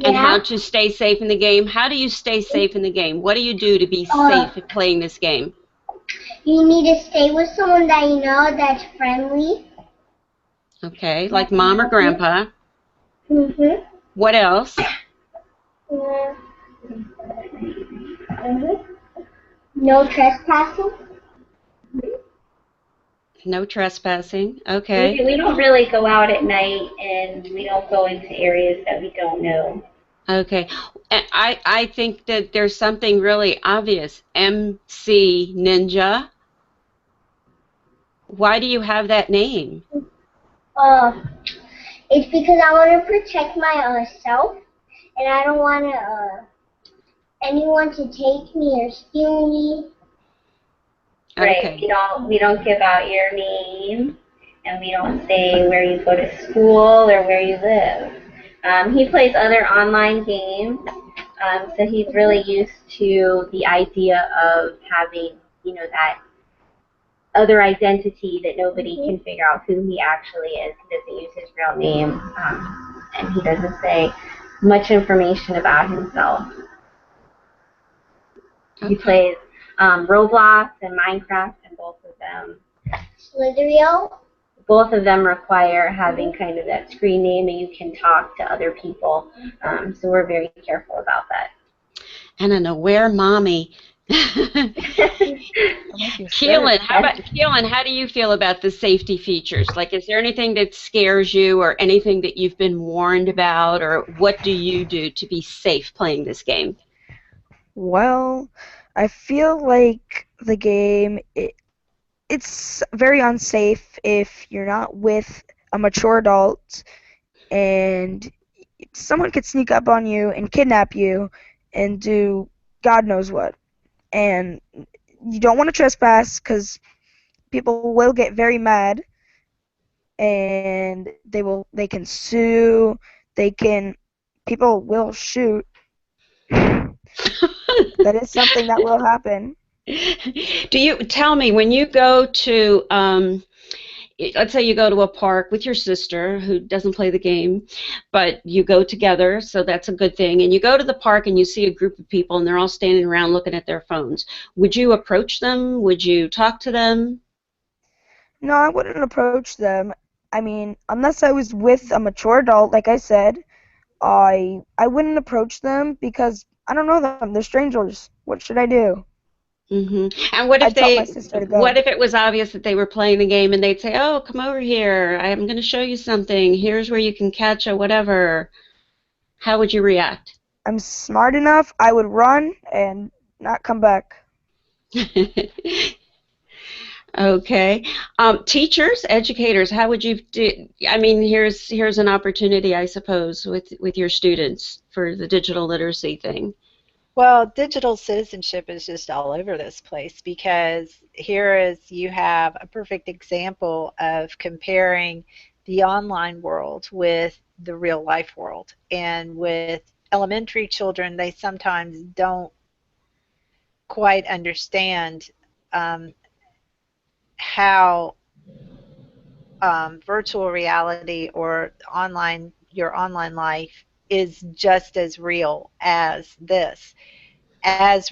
and how to stay safe in the game? How do you stay safe in the game? What do you do to be safe at playing this game? You need to stay with someone that you know that's friendly. Okay, like mom or grandpa. Mhm. What else? No trespassing. No trespassing. Okay. We don't really go out at night, and we don't go into areas that we don't know. Okay. I think that there's something really obvious. MC Ninja. Why do you have that name? It's because I want to protect myself, and I don't want anyone to take me or steal me. Right. We don't give out your name, and we don't say where you go to school or where you live. He plays other online games, so he's really used to the idea of having that other identity that nobody can figure out who he actually is. He doesn't use his real name, and he doesn't say much information about himself. Okay. He plays Roblox and Minecraft, and both of them. Slitherio? Both of them require having kind of that screen name, and you can talk to other people. So we're very careful about that. And an aware mommy. Caoilin, how do you feel about the safety features? Like, is there anything that scares you or anything that you've been warned about, or what do you do to be safe playing this game? Well, I feel like the game, it's very unsafe if you're not with a mature adult, and someone could sneak up on you and kidnap you and do God knows what. And you don't want to trespass because people will get very mad, and they can sue, people will shoot. That is something that will happen. Do you tell me, when you go to let's say you go to a park with your sister who doesn't play the game, but you go together, so that's a good thing, and you go to the park and you see a group of people and they're all standing around looking at their phones. Would you approach them? Would you talk to them? No, I wouldn't approach them. I mean, unless I was with a mature adult, like I said, I wouldn't approach them because I don't know them. They're strangers. What should I do? Mm-hmm. And what if what if it was obvious that they were playing the game and they'd say, "Oh, come over here. I'm going to show you something. Here's where you can catch a whatever." How would you react? I'm smart enough. I would run and not come back. Okay. Teachers, educators, how would you do? I mean, here's an opportunity, I suppose, with your students for the digital literacy thing. Well, digital citizenship is just all over this place, because you have a perfect example of comparing the online world with the real life world. And with elementary children, they sometimes don't quite understand how virtual reality or your online life is just as real as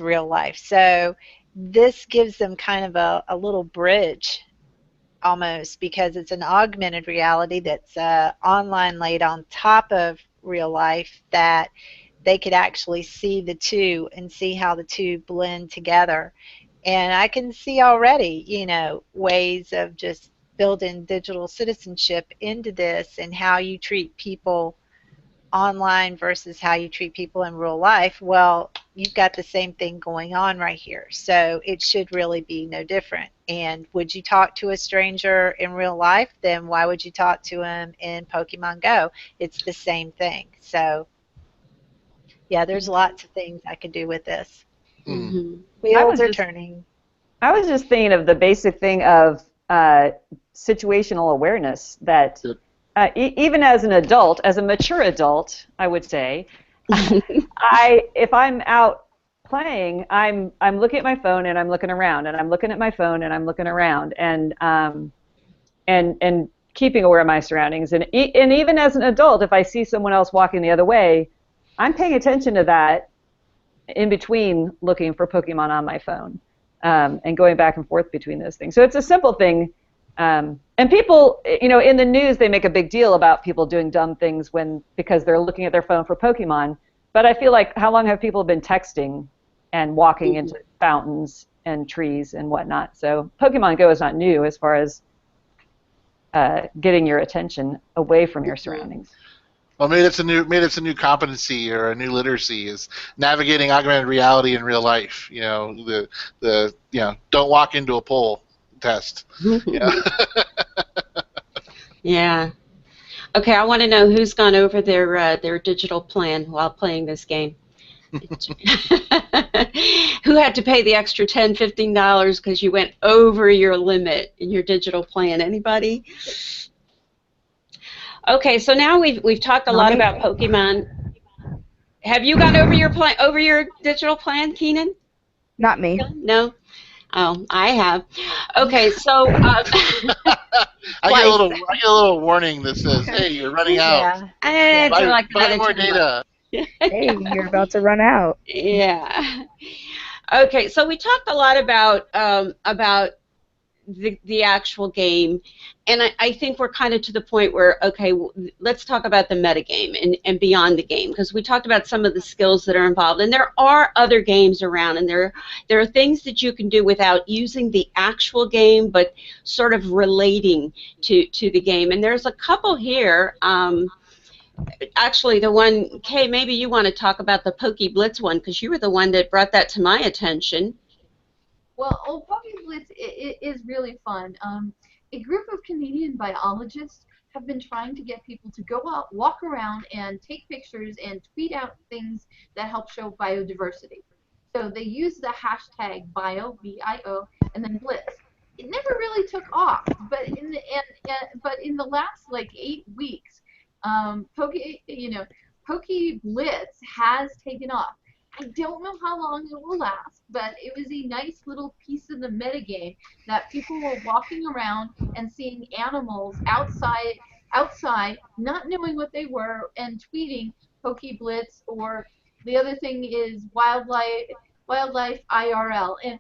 real life. So this gives them kind of a little bridge almost, because it's an augmented reality that's online laid on top of real life, that they could actually see the two and see how the two blend together. And I can see already, ways of just building digital citizenship into this, and how you treat people online versus how you treat people in real life. Well, you've got the same thing going on right here, so it should really be no different. And would you talk to a stranger in real life? Then why would you talk to him in Pokemon Go? It's the same thing. So yeah, there's lots of things I could do with this. Mm-hmm. Wheels are turning. I was just thinking of the basic thing of situational awareness, that even as an adult, as a mature adult, I would say, if I'm out playing, I'm looking at my phone and I'm looking around, and I'm looking at my phone and I'm looking around, and keeping aware of my surroundings. And even as an adult, if I see someone else walking the other way, I'm paying attention to that in between looking for Pokemon on my phone, and going back and forth between those things. So it's a simple thing. And people, in the news, they make a big deal about people doing dumb things because they're looking at their phone for Pokemon. But I feel like, how long have people been texting and walking into fountains and trees and whatnot? So Pokemon Go is not new as far as getting your attention away from your surroundings. Well, maybe it's a new competency or a new literacy, is navigating augmented reality in real life. The don't walk into a pole test. Yeah. Okay, I want to know who's gone over their digital plan while playing this game. Who had to pay the extra $10, $15 because you went over your limit in your digital plan? Anybody? Okay, so now we've talked a lot about Pokemon. Have you gone over your digital plan, Keenan? Not me. No. Oh, I have. Okay, so twice. I get a little warning that says, "Hey, you're running out. Yeah. It's Yeah. like Buy another more 10 bucks. data." Hey, you're about to run out. Yeah. Okay, so we talked a lot about the actual game, and I think we're kind of to the point where, okay, let's talk about the metagame and beyond the game, because we talked about some of the skills that are involved, and there are other games around, and there are things that you can do without using the actual game, but sort of relating to the game, and there's a couple here. Actually, the one, Kay, maybe you want to talk about the Pokey Blitz one, because you were the one that brought that to my attention. Well, Old Poppy Blitz is really fun. A group of Canadian biologists have been trying to get people to go out, walk around, and take pictures and tweet out things that help show biodiversity. So they use the hashtag bio, B-I-O, and then Blitz. It never really took off, but in the last like 8 weeks, Pokey Blitz has taken off. I don't know how long it will last, but it was a nice little piece of the metagame that people were walking around and seeing animals outside, not knowing what they were, and tweeting Pokey Blitz, or the other thing is wildlife IRL. And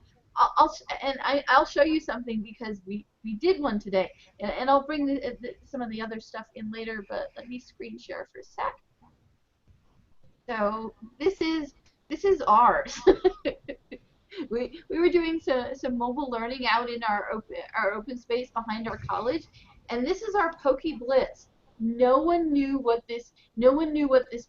I'll show you something, because we did one today, and I'll bring some of the other stuff in later. But let me screen share for a sec. So this is ours. We were doing some mobile learning out in our open space behind our college, and this is our Pokey Blitz. No one knew what this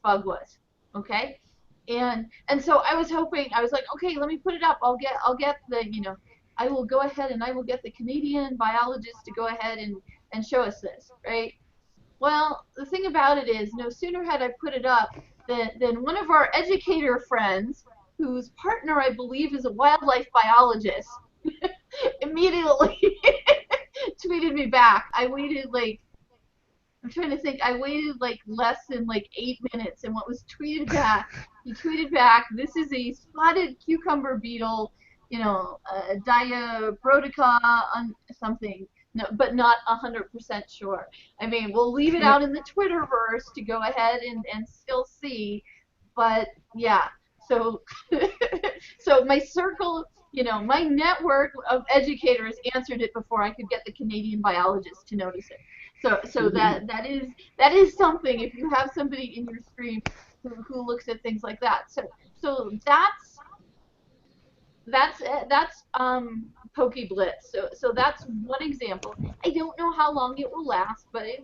bug was. Okay, and so I was hoping, I was like, okay, let me put it up. I'll get the, I will go ahead and I will get the Canadian biologist to go ahead and show us this, right? Well, the thing about it is, no sooner had I put it up than one of our educator friends, whose partner I believe is a wildlife biologist, immediately tweeted me back. I'm trying to think, I waited like less than like 8 minutes, and what was tweeted back, he tweeted back, this is a spotted cucumber beetle, Diabrotica something, no, but not 100% sure. I mean, we'll leave it out in the Twitterverse to go ahead and still see, but yeah. So, so my circle, my network of educators answered it before I could get the Canadian biologist to notice it. So that is something, if you have somebody in your stream who looks at things like that. So that's Poke Blitz. So that's one example. I don't know how long it will last, but it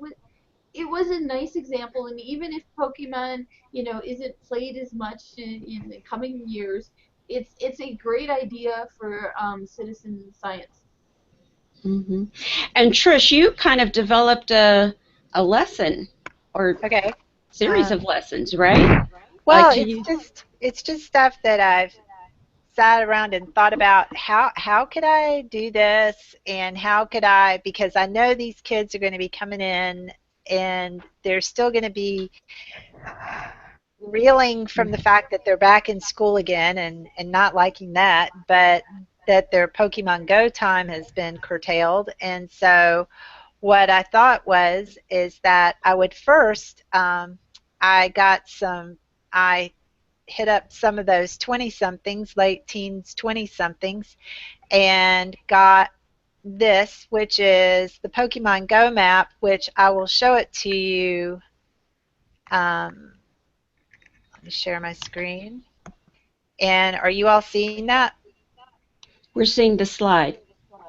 was a nice example. And even if Pokemon, isn't played as much in the coming years, it's a great idea for citizen science. Mm-hmm. And Trish, you kind of developed a lesson or Okay. series of lessons, right? Well, to use. it's just stuff that I've sat around and thought about, how could I do this, and how could I, because I know these kids are going to be coming in and they're still going to be reeling from the fact that they're back in school again and not liking that, but that their Pokemon Go time has been curtailed. And so what I thought is that I would first, I hit up some of those 20-somethings, late teens, 20-somethings, and got this, which is the Pokemon Go map, which I will show it to you. Let me share my screen. And are you all seeing that? We're seeing the slide.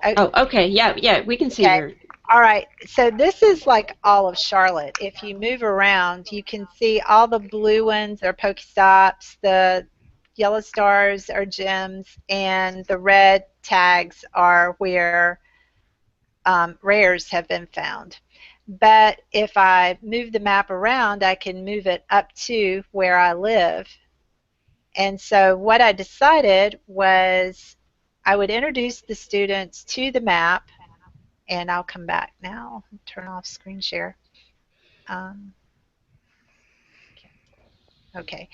Oh, okay. Yeah, we can see your. All right, so this is like all of Charlotte. If you move around, you can see all the blue ones are Pokestops, the yellow stars are gyms, and the red tags are where rares have been found. But if I move the map around, I can move it up to where I live. And so what I decided was I would introduce the students to the map, and I'll come back now. Turn off screen share. Okay.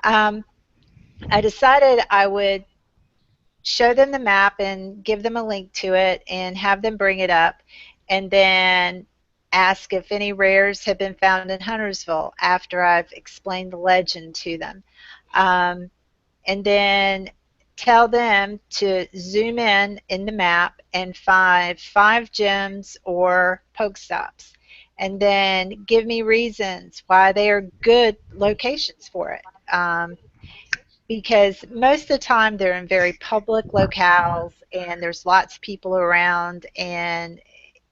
I decided I would show them the map and give them a link to it and have them bring it up, and then ask if any rares have been found in Huntersville after I've explained the legend to them. And then tell them to zoom in the map and find 5 gems or Pokestops. And then give me reasons why they are good locations for it. Because most of the time they're in very public locales and there's lots of people around, and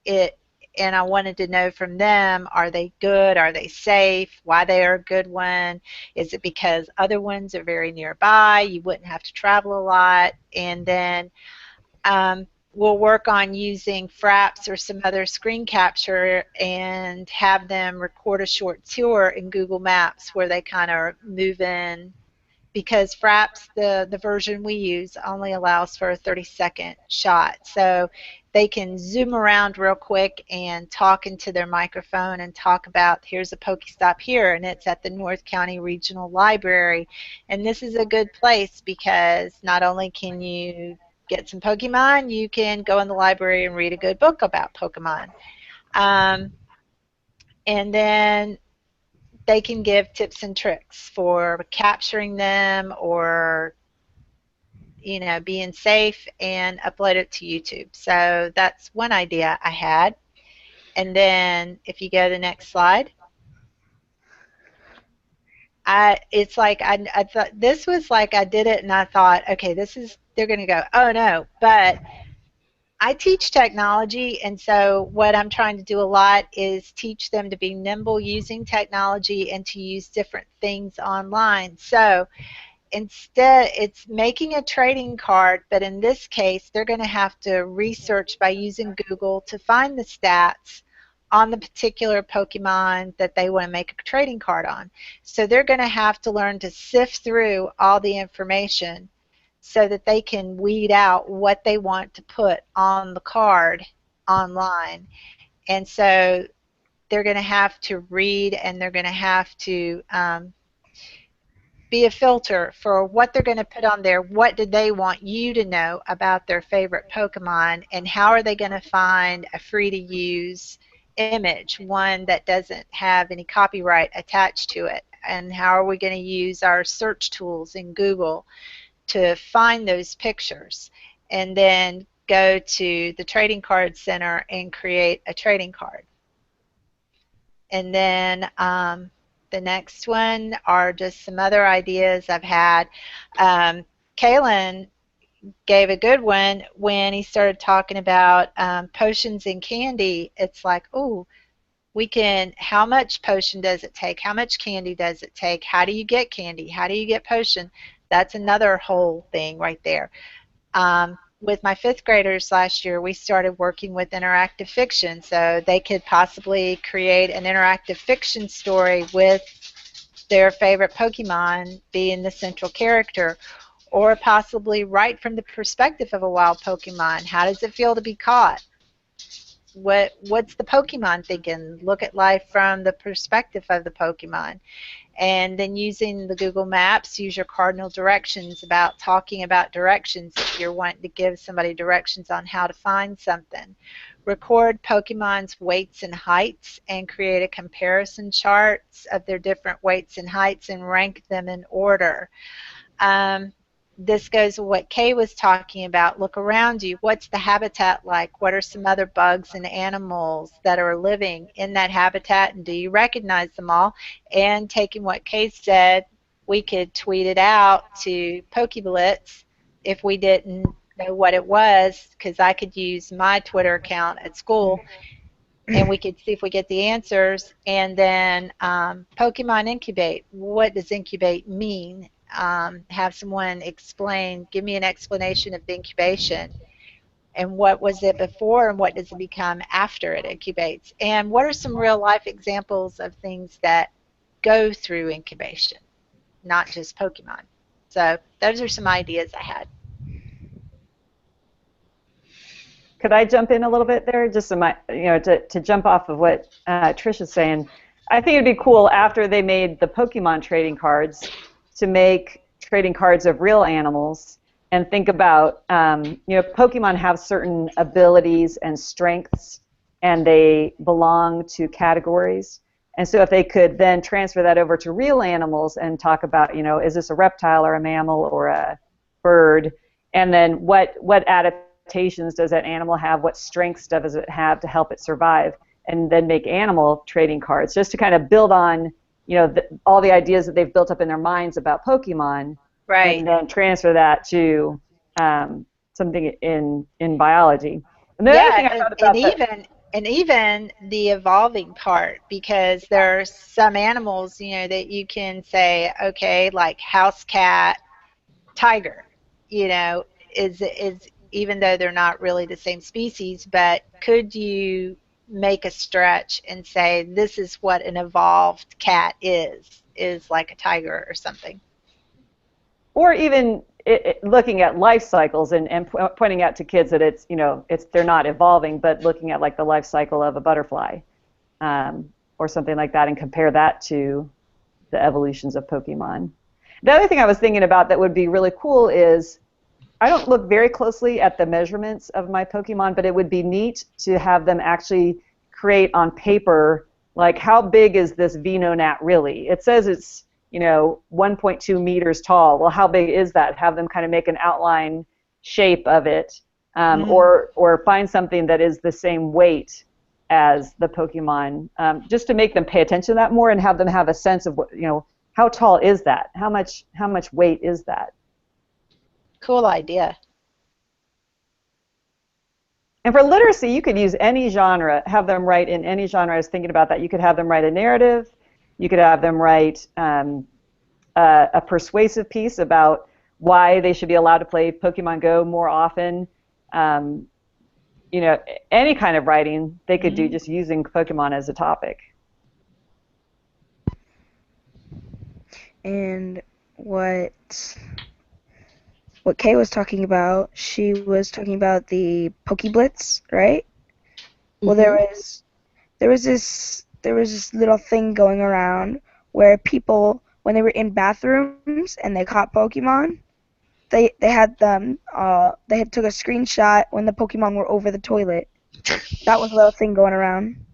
I wanted to know from them, are they good, are they safe, why they are a good one, is it because other ones are very nearby, you wouldn't have to travel a lot, and then we'll work on using Fraps or some other screen capture and have them record a short tour in Google Maps where they kind of move in, because Fraps, the version we use, only allows for a 30-second shot. So they can zoom around real quick and talk into their microphone and talk about, here's a Pokestop here, and it's at the North County Regional Library. And this is a good place because not only can you get some Pokemon, you can go in the library and read a good book about Pokemon. And then they can give tips and tricks for capturing them or, you know, being safe, and upload it to YouTube. So that's one idea I had. And then if you go to the next slide, it's like I thought this was like I did it and I thought, okay, they're going to go, oh no, but I teach technology, and so what I'm trying to do a lot is teach them to be nimble using technology and to use different things online. So instead, it's making a trading card, but in this case, they're going to have to research by using Google to find the stats on the particular Pokemon that they want to make a trading card on. So they're going to have to learn to sift through all the information so that they can weed out what they want to put on the card online. And so they're going to have to read, and they're going to have to be a filter for what they're going to put on there. What do they want you to know about their favorite Pokemon, and how are they going to find a free-to-use image, one that doesn't have any copyright attached to it, and how are we going to use our search tools in Google to find those pictures, and then go to the Trading Card Center and create a trading card. And then the next one are just some other ideas I've had. Caoilin gave a good one when he started talking about potions and candy. It's like, oh, how much potion does it take? How much candy does it take? How do you get candy? How do you get potion? That's another whole thing right there. With my 5th graders last year, we started working with interactive fiction, so they could possibly create an interactive fiction story with their favorite Pokemon being the central character, or possibly write from the perspective of a wild Pokemon. How does it feel to be caught? What's the Pokemon thinking? Look at life from the perspective of the Pokemon. And then using the Google Maps, use your cardinal directions about talking about directions if you're wanting to give somebody directions on how to find something. Record Pokemon's weights and heights and create a comparison charts of their different weights and heights and rank them in order. This goes with what Kay was talking about. Look around you. What's the habitat like? What are some other bugs and animals that are living in that habitat, and do you recognize them all? And taking what Kay said, we could tweet it out to Pokeblitz if we didn't know what it was, because I could use my Twitter account at school and we could see if we get the answers. And then Pokemon Incubate. What does incubate mean? Have someone explain, give me an explanation of the incubation, and what was it before and what does it become after it incubates, and what are some real life examples of things that go through incubation, not just Pokemon. So those are some ideas I had. Could I jump in a little bit there, just to jump off of what Trish is saying? I think it'd be cool after they made the Pokemon trading cards to make trading cards of real animals and think about, Pokemon have certain abilities and strengths, and they belong to categories. And so if they could then transfer that over to real animals and talk about, is this a reptile or a mammal or a bird, and then what adaptations does that animal have, what strengths does it have to help it survive, and then make animal trading cards, just to kind of build on, all the ideas that they've built up in their minds about Pokemon, Right. and then transfer that to something in biology. And the other thing I Yeah, thought about and even the evolving part, because there are some animals, that you can say, okay, like house cat, tiger, is even though they're not really the same species, but could you make a stretch and say this is what an evolved cat is like a tiger or something? or even looking at life cycles and pointing out to kids that they're not evolving, but looking at like the life cycle of a butterfly, or something like that, and compare that to the evolutions of Pokemon. The other thing I was thinking about that would be really cool is, I don't look very closely at the measurements of my Pokemon, but it would be neat to have them actually create on paper, like, how big is this Venonat really? It says it's 1.2 meters tall. Well, how big is that? Have them kind of make an outline shape of it, or find something that is the same weight as the Pokemon, just to make them pay attention to that more and have them have a sense of what, how tall is that? How much weight is that? Cool idea. And for literacy, you could use any genre, have them write in any genre. I was thinking about that. You could have them write a narrative. You could have them write a persuasive piece about why they should be allowed to play Pokemon Go more often. Any kind of writing they could do just using Pokemon as a topic. And what Kay was talking about, she was talking about the Pokeblitz, right? Well, there was this little thing going around where people, when they were in bathrooms and they caught Pokemon, they had took a screenshot when the Pokemon were over the toilet. That was a little thing going around.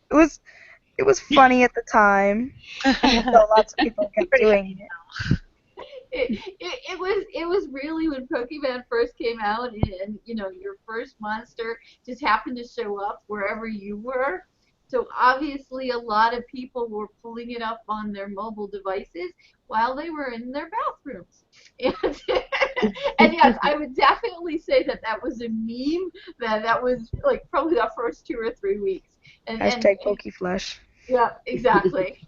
It was funny at the time. So lots of people kept doing it. It was really when Pokemon first came out, and your first monster just happened to show up wherever you were. So obviously a lot of people were pulling it up on their mobile devices while they were in their bathrooms. And yes, I would definitely say that was a meme that was like probably the first 2 or 3 weeks. Hashtag Pokeflush. Yeah, exactly.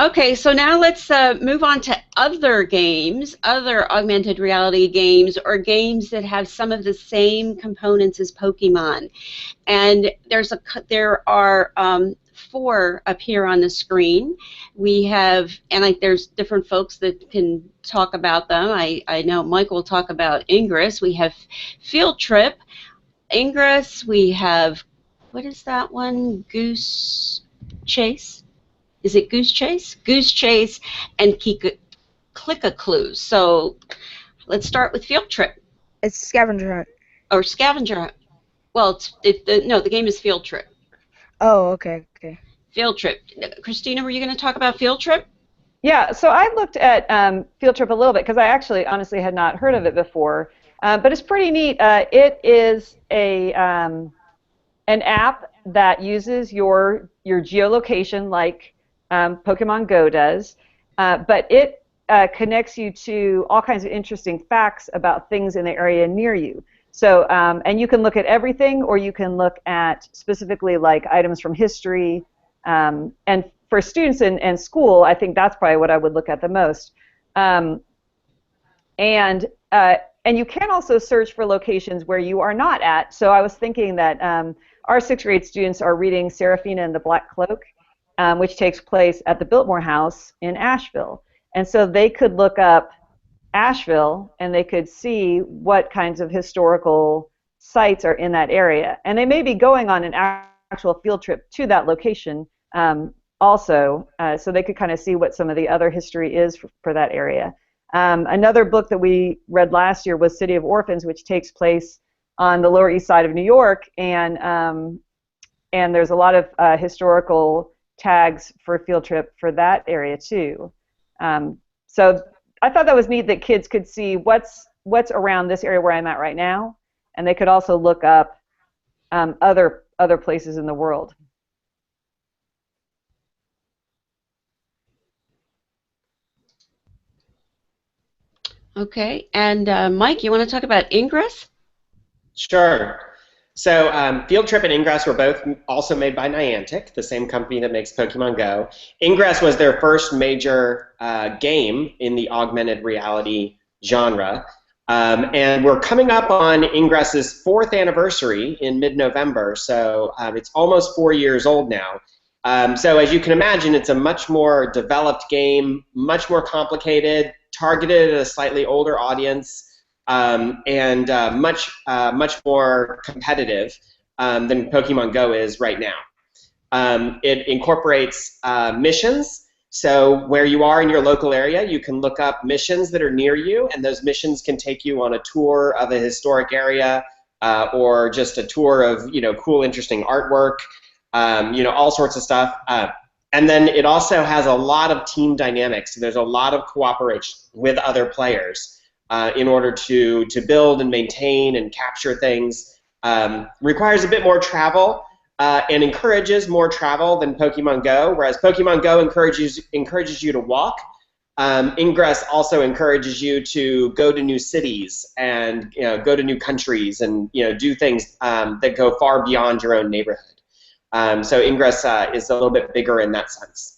Okay, so now let's move on to other games, other augmented reality games, or games that have some of the same components as Pokemon. And there are 4 up here on the screen. We have, and there's different folks that can talk about them. I know Mike will talk about Ingress. We have Field Trip, Ingress. We have, what is that one? Goose Chase. Is it Goose Chase? Goose Chase and Klikaklu. So let's start with Field Trip. It's Scavenger Hunt. Or Scavenger Hunt. Well, the game is Field Trip. Oh, okay. Field Trip. Kristina, were you going to talk about Field Trip? Yeah, so I looked at Field Trip a little bit because I actually honestly had not heard of it before, but it's pretty neat. It is an app that uses your geolocation like Pokemon Go does, but it connects you to all kinds of interesting facts about things in the area near you. So, and you can look at everything, or you can look at specifically like items from history. And for students in school, I think that's probably what I would look at the most. And you can also search for locations where you are not at. So I was thinking that our 6th grade students are reading Seraphina and the Black Cloak, which takes place at the Biltmore House in Asheville. And so they could look up Asheville and they could see what kinds of historical sites are in that area. And they may be going on an actual field trip to that location, also, so they could kind of see what some of the other history is for that area. Another book that we read last year was City of Orphans, which takes place on the Lower East Side of New York, and there's a lot of historical tags for a field trip for that area too. So I thought that was neat that kids could see what's around this area where I'm at right now, and they could also look up other places in the world. Okay, and Mike, you want to talk about Ingress? Sure. So Field Trip and Ingress were both also made by Niantic, the same company that makes Pokemon Go. Ingress was their first major game in the augmented reality genre. And we're coming up on Ingress's 4th anniversary in mid-November, so it's almost 4 years old now. So as you can imagine, it's a much more developed game, much more complicated, targeted at a slightly older audience, and much more competitive than Pokemon Go is right now. It incorporates missions. So where you are in your local area, you can look up missions that are near you, and those missions can take you on a tour of a historic area or just a tour of cool, interesting artwork, all sorts of stuff. And then it also has a lot of team dynamics. So there's a lot of cooperation with other players in order to build and maintain and capture things. Requires a bit more travel. And encourages more travel than Pokemon Go, whereas Pokemon Go encourages you to walk. Ingress also encourages you to go to new cities and go to new countries and do things that go far beyond your own neighborhood. So Ingress is a little bit bigger in that sense.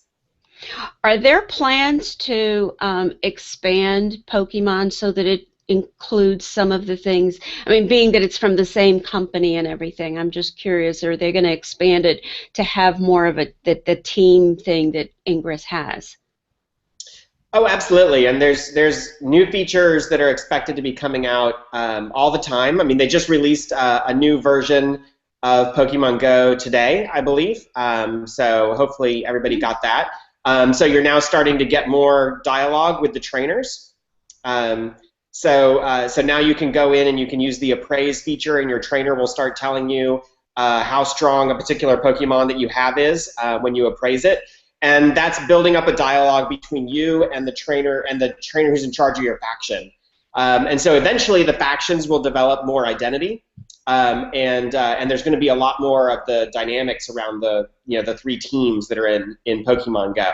Are there plans to expand Pokemon so that it includes some of the things? I mean, being that it's from the same company and everything, I'm just curious, are they going to expand it to have more of the team thing that Ingress has? Oh, absolutely. And there's new features that are expected to be coming out all the time. I mean, they just released a new version of Pokemon Go today, I believe. So hopefully everybody got that. So you're now starting to get more dialogue with the trainers. So now you can go in and you can use the appraise feature, and your trainer will start telling you how strong a particular Pokemon that you have is when you appraise it. And that's building up a dialogue between you and the trainer who's in charge of your faction. And so eventually the factions will develop more identity, and there's going to be a lot more of the dynamics around the 3 teams that are in Pokemon Go.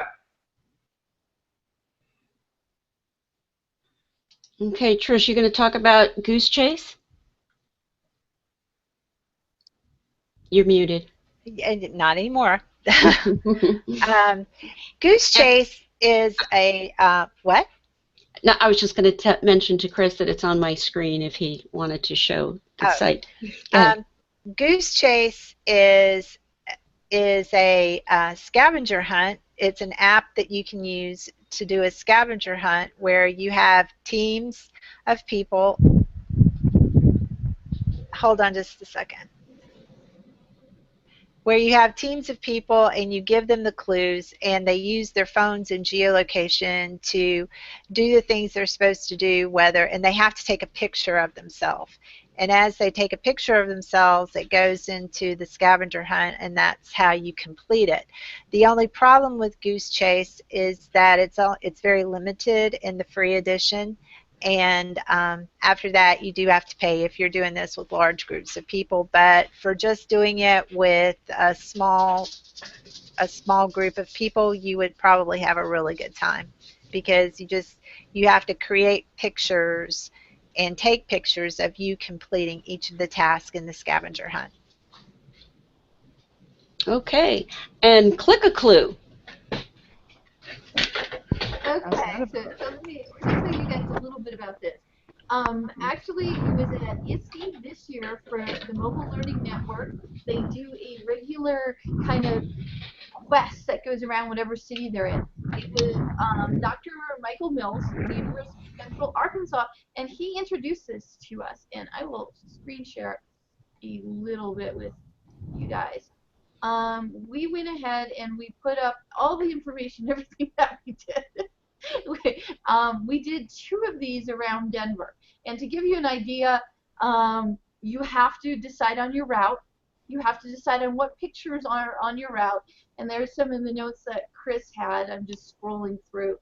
Okay, Trish, you going to talk about Goose Chase? You're muted. Not anymore. Goose Chase is a what? No, I was just going to mention to Chris that it's on my screen if he wanted to show the site. Goose Chase is a scavenger hunt. It's an app that you can use to do a scavenger hunt where you have teams of people. Hold on just a second. Where you have teams of people and you give them the clues, and they use their phones and geolocation to do the things they're supposed to do, and they have to take a picture of themselves. And as they take a picture of themselves, it goes into the scavenger hunt, and that's how you complete it. The only problem with Goose Chase is that it's very limited in the free edition, and after that you do have to pay if you're doing this with large groups of people. But for just doing it with a small group of people, you would probably have a really good time, because you have to create pictures and take pictures of you completing each of the tasks in the scavenger hunt. Okay, and Klikaklu. Okay, so let me tell you guys a little bit about this. Actually, it was at ISTE this year for the Mobile Learning Network. They do a regular kind of quest that goes around whatever city they're in. It was Dr. Michael Mills from the University of Central Arkansas, and he introduced this to us. And I will screen share a little bit with you guys. we went ahead and we put up all the information, everything that we did. We did 2 of these around Denver. And to give you an idea, you have to decide on your route. You have to decide on what pictures are on your route. And there's some in the notes that Chris had. I'm just scrolling through.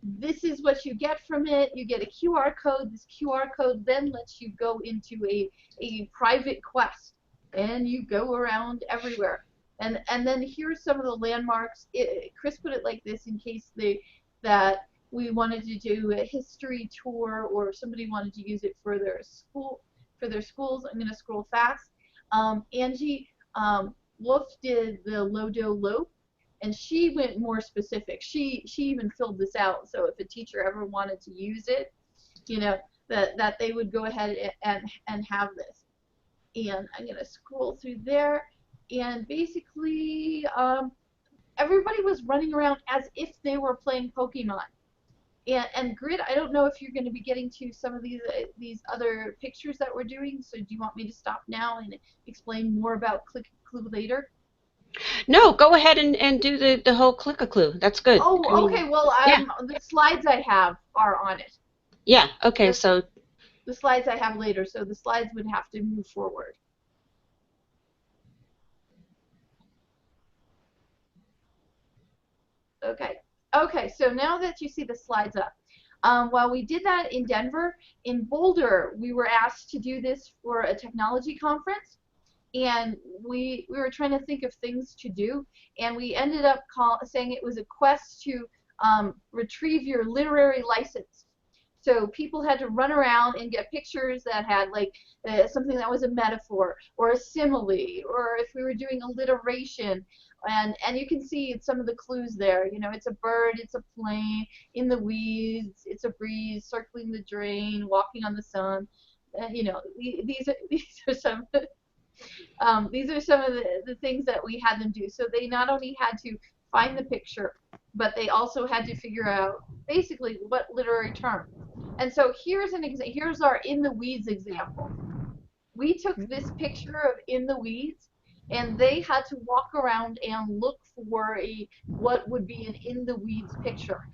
This is what you get from it. You get a QR code. This QR code then lets you go into a private quest. And you go around everywhere. And then here's some of the landmarks. Chris put it like this in case that we wanted to do a history tour or somebody wanted to use it for their schools. I'm going to scroll fast. Angie Wolf did the Lodo Lope, and she went more specific. She even filled this out, so if a teacher ever wanted to use it, you know, that they would go ahead and have this. And I'm going to scroll through there, and basically everybody was running around as if they were playing Pokemon. And Grid, I don't know if you're going to be getting to some of these other pictures that we're doing, so do you want me to stop now and explain more about Klikaklu later? No, go ahead and do the whole Klikaklu. That's good. Oh, I mean, okay. Well, yeah. The slides I have are on it. Yeah. Okay. So the slides I have later, so the slides would have to move forward. Okay. Okay. So now that you see the slides up, while we did that in Denver, in Boulder, we were asked to do this for a technology conference. And we were trying to think of things to do, and we ended up saying it was a quest to retrieve your literary license. So people had to run around and get pictures that had like something that was a metaphor or a simile, or if we were doing alliteration. And you can see some of the clues there. You know, it's a bird, it's a plane, in the weeds, it's a breeze, circling the drain, walking on the sun. You know, these are some. These are some of the things that we had them do. So they not only had to find the picture, but they also had to figure out basically what literary term. And so here's here's our in the weeds example. We took this picture of in the weeds, and they had to walk around and look for what would be an in the weeds picture.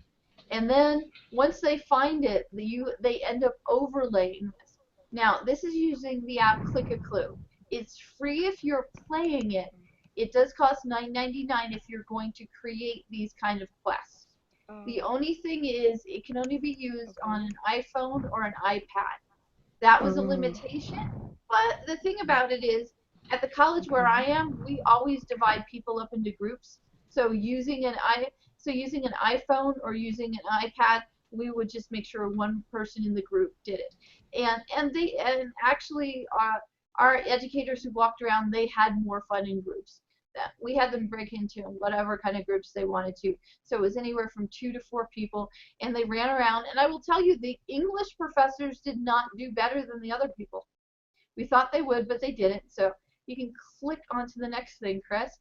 And then once they find it, they end up overlaying this. Now this is using the app Klikaklu. It's free if you're playing it. It does cost $9.99 if you're going to create these kind of quests. The only thing is it can only be used on an iPhone or an iPad. That was a limitation. But the thing about it is, at the college where I am, we always divide people up into groups. So using an iPhone or using an iPad, we would just make sure one person in the group did it. And actually our educators who walked around, they had more fun in groups. We had them break into whatever kind of groups they wanted to. So it was anywhere from 2 to 4 people, and they ran around. And I will tell you, the English professors did not do better than the other people. We thought they would, but they didn't. So you can click onto the next thing, Chris.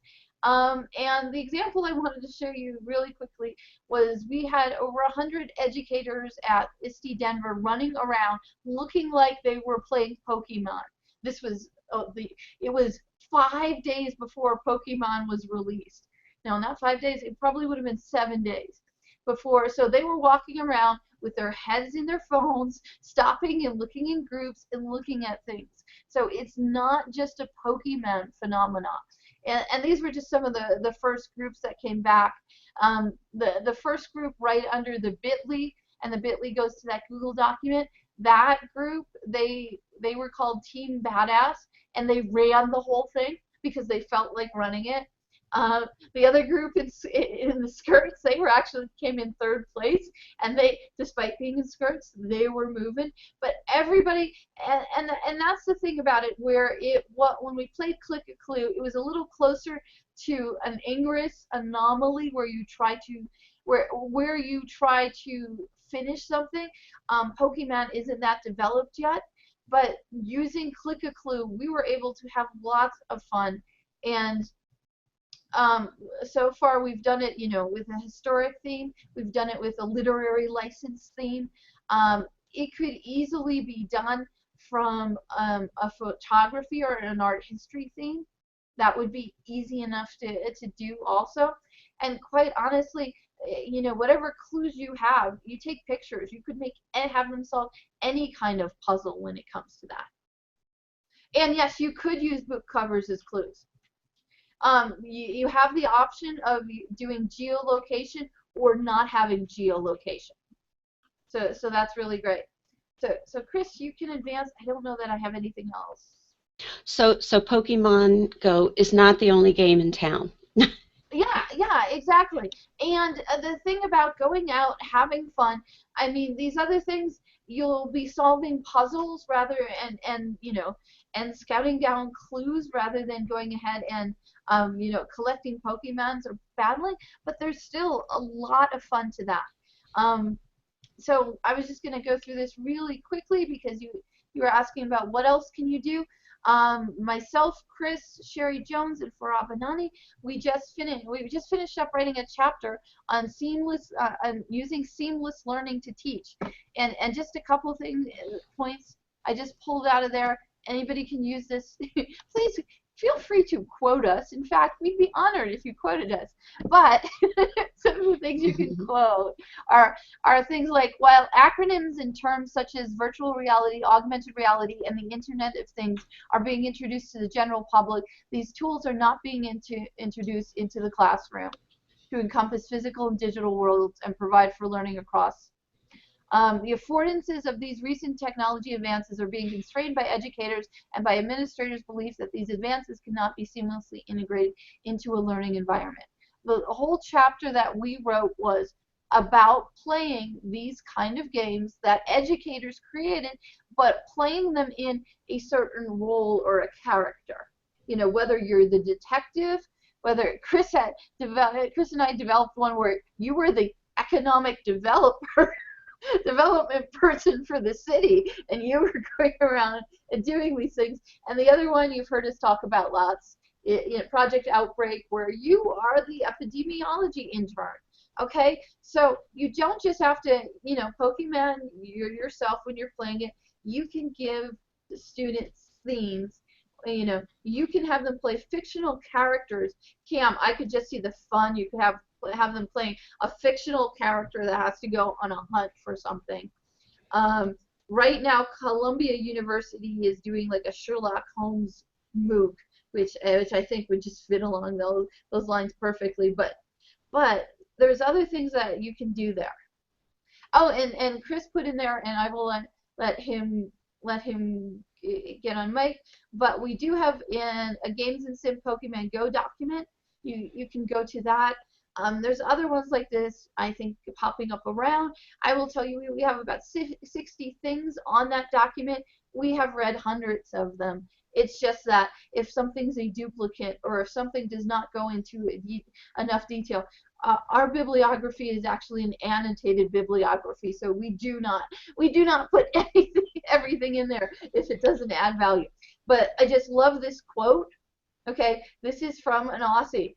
And the example I wanted to show you really quickly was we had over 100 educators at ISTE Denver running around looking like they were playing Pokemon. This was it was 5 days before Pokemon was released. No, not 5 days. It probably would have been 7 days before. So they were walking around with their heads in their phones, stopping and looking in groups and looking at things. So it's not just a Pokemon phenomenon. And these were just some of the first groups that came back. The first group right under the bit.ly, and the bit.ly goes to that Google document. That group, they were called Team Badass, and they ran the whole thing because they felt like running it. The other group in the skirts, they were actually came in 3rd place, and they, despite being in skirts, they were moving. But everybody, and that's the thing about it, where when we played Klikaklu, it was a little closer to an Ingress anomaly where you try to finish something. Pokemon isn't that developed yet, but using Klikaklu, we were able to have lots of fun. And so far we've done it, with a historic theme. We've done it with a literary license theme. It could easily be done from a photography or an art history theme. that would be easy enough to do also. And quite honestly, you know, whatever clues you have, you take pictures. You could have them solve any kind of puzzle when it comes to that. And yes, you could use book covers as clues. You have the option of doing geolocation or not having geolocation. So that's really great. So Chris, you can advance. I don't know that I have anything else. So Pokemon Go is not the only game in town. Yeah, exactly. And the thing about going out, having fun, I mean, these other things, you'll be solving puzzles rather and you know, and scouting down clues rather than going ahead and you know, collecting Pokemons or battling, but there's still a lot of fun to that. So I was just going to go through this really quickly because you were asking about what else can you do. Myself, Chris, Sherry Jones, and Farah Banani, we just finished up writing a chapter on using seamless learning to teach, and just a couple points I just pulled out of there. Anybody can use this. Please feel free to quote us. In fact, we'd be honored if you quoted us. But some of the things you can quote are things like, while acronyms and terms such as virtual reality, augmented reality, and the Internet of Things are being introduced to the general public, these tools are not being introduced into the classroom to encompass physical and digital worlds and provide for learning across. The affordances of these recent technology advances are being constrained by educators and by administrators' belief that these advances cannot be seamlessly integrated into a learning environment. The whole chapter that we wrote was about playing these kind of games that educators created, but playing them in a certain role or a character. You know, whether you're the detective, whether Chris and I developed one where you were the economic development person for the city, and you were going around and doing these things. And the other one you've heard us talk about lots, Project Outbreak, where you are the epidemiology intern. Okay, so you don't just have to, you know, Pokemon yourself when you're playing it. You can give the students themes. You know, you can have them play fictional characters. Cam, I could just see the fun. You could have them playing a fictional character that has to go on a hunt for something. Right now, Columbia University is doing like a Sherlock Holmes MOOC, which I think would just fit along those lines perfectly. But there's other things that you can do there. Oh, and Chris put in there, and I will let him get on mic. But we do have in a Games and Sim Pokemon Go document. You can go to that. There's other ones like this, I think, popping up around. I will tell you, we have about 60 things on that document. We have read hundreds of them. It's just that if something's a duplicate or if something does not go into enough detail, our bibliography is actually an annotated bibliography, so we do not put everything in there if it doesn't add value. But I just love this quote. Okay, this is from an Aussie.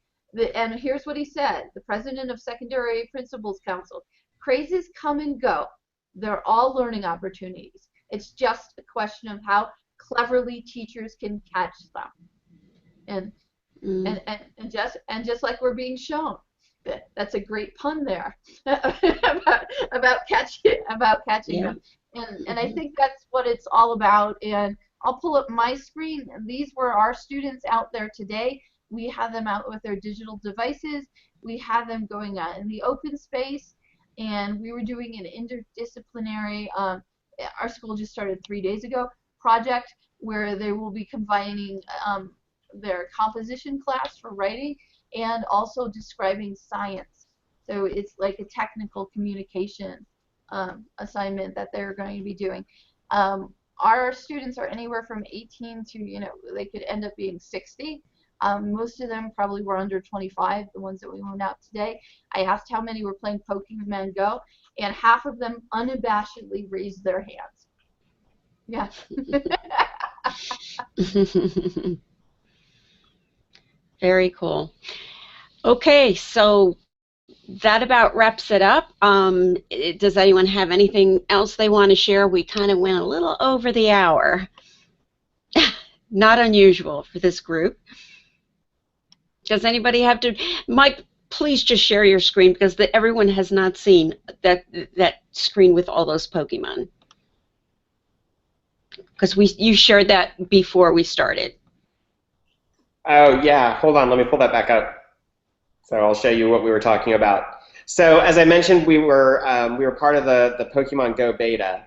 And here's what he said, the president of Secondary Principals Council. Crazes come and go. They're all learning opportunities. It's just a question of how cleverly teachers can catch them. And just like we're being shown. That's a great pun there about catching them. And I think that's what it's all about. And I'll pull up my screen. These were our students out there today. We had them out with their digital devices. We had them going out in the open space, and we were doing an interdisciplinary, our school just started 3 days ago, project where they will be combining their composition class for writing and also describing science. So it's like a technical communication assignment that they're going to be doing. Our students are anywhere from 18 to, you know, they could end up being 60. Most of them probably were under 25, the ones that we went out today. I asked how many were playing Pokemon Go, and half of them unabashedly raised their hands. Yeah. Very cool. Okay, so that about wraps it up. Does anyone have anything else they want to share? We kind of went a little over the hour. Not unusual for this group. Does anybody have to? Mike, please just share your screen because everyone has not seen that screen with all those Pokemon. Because you shared that before we started. Oh, yeah. Hold on. Let me pull that back up. So I'll show you what we were talking about. So as I mentioned, we were part of the Pokemon Go beta.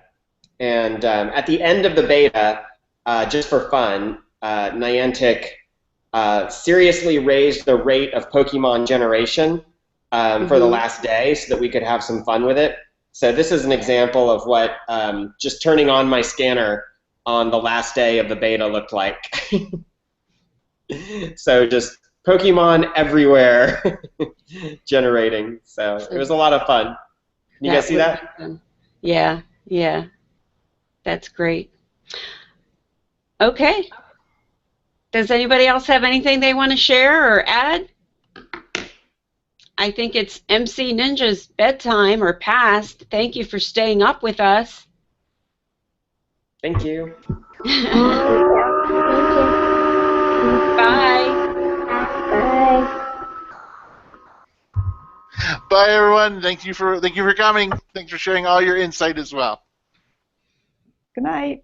And at the end of the beta, just for fun, Niantic seriously raised the rate of Pokemon generation for the last day so that we could have some fun with it. So this is an example of what just turning on my scanner on the last day of the beta looked like. So just Pokemon everywhere generating. So it was a lot of fun. Can you guys see that? Yeah, yeah. That's great. Okay. Does anybody else have anything they want to share or add? I think it's MC Ninja's bedtime or past. Thank you for staying up with us. Thank you. Thank you. Bye. Bye. Bye, everyone. Thank you for coming. Thanks for sharing all your insight as well. Good night.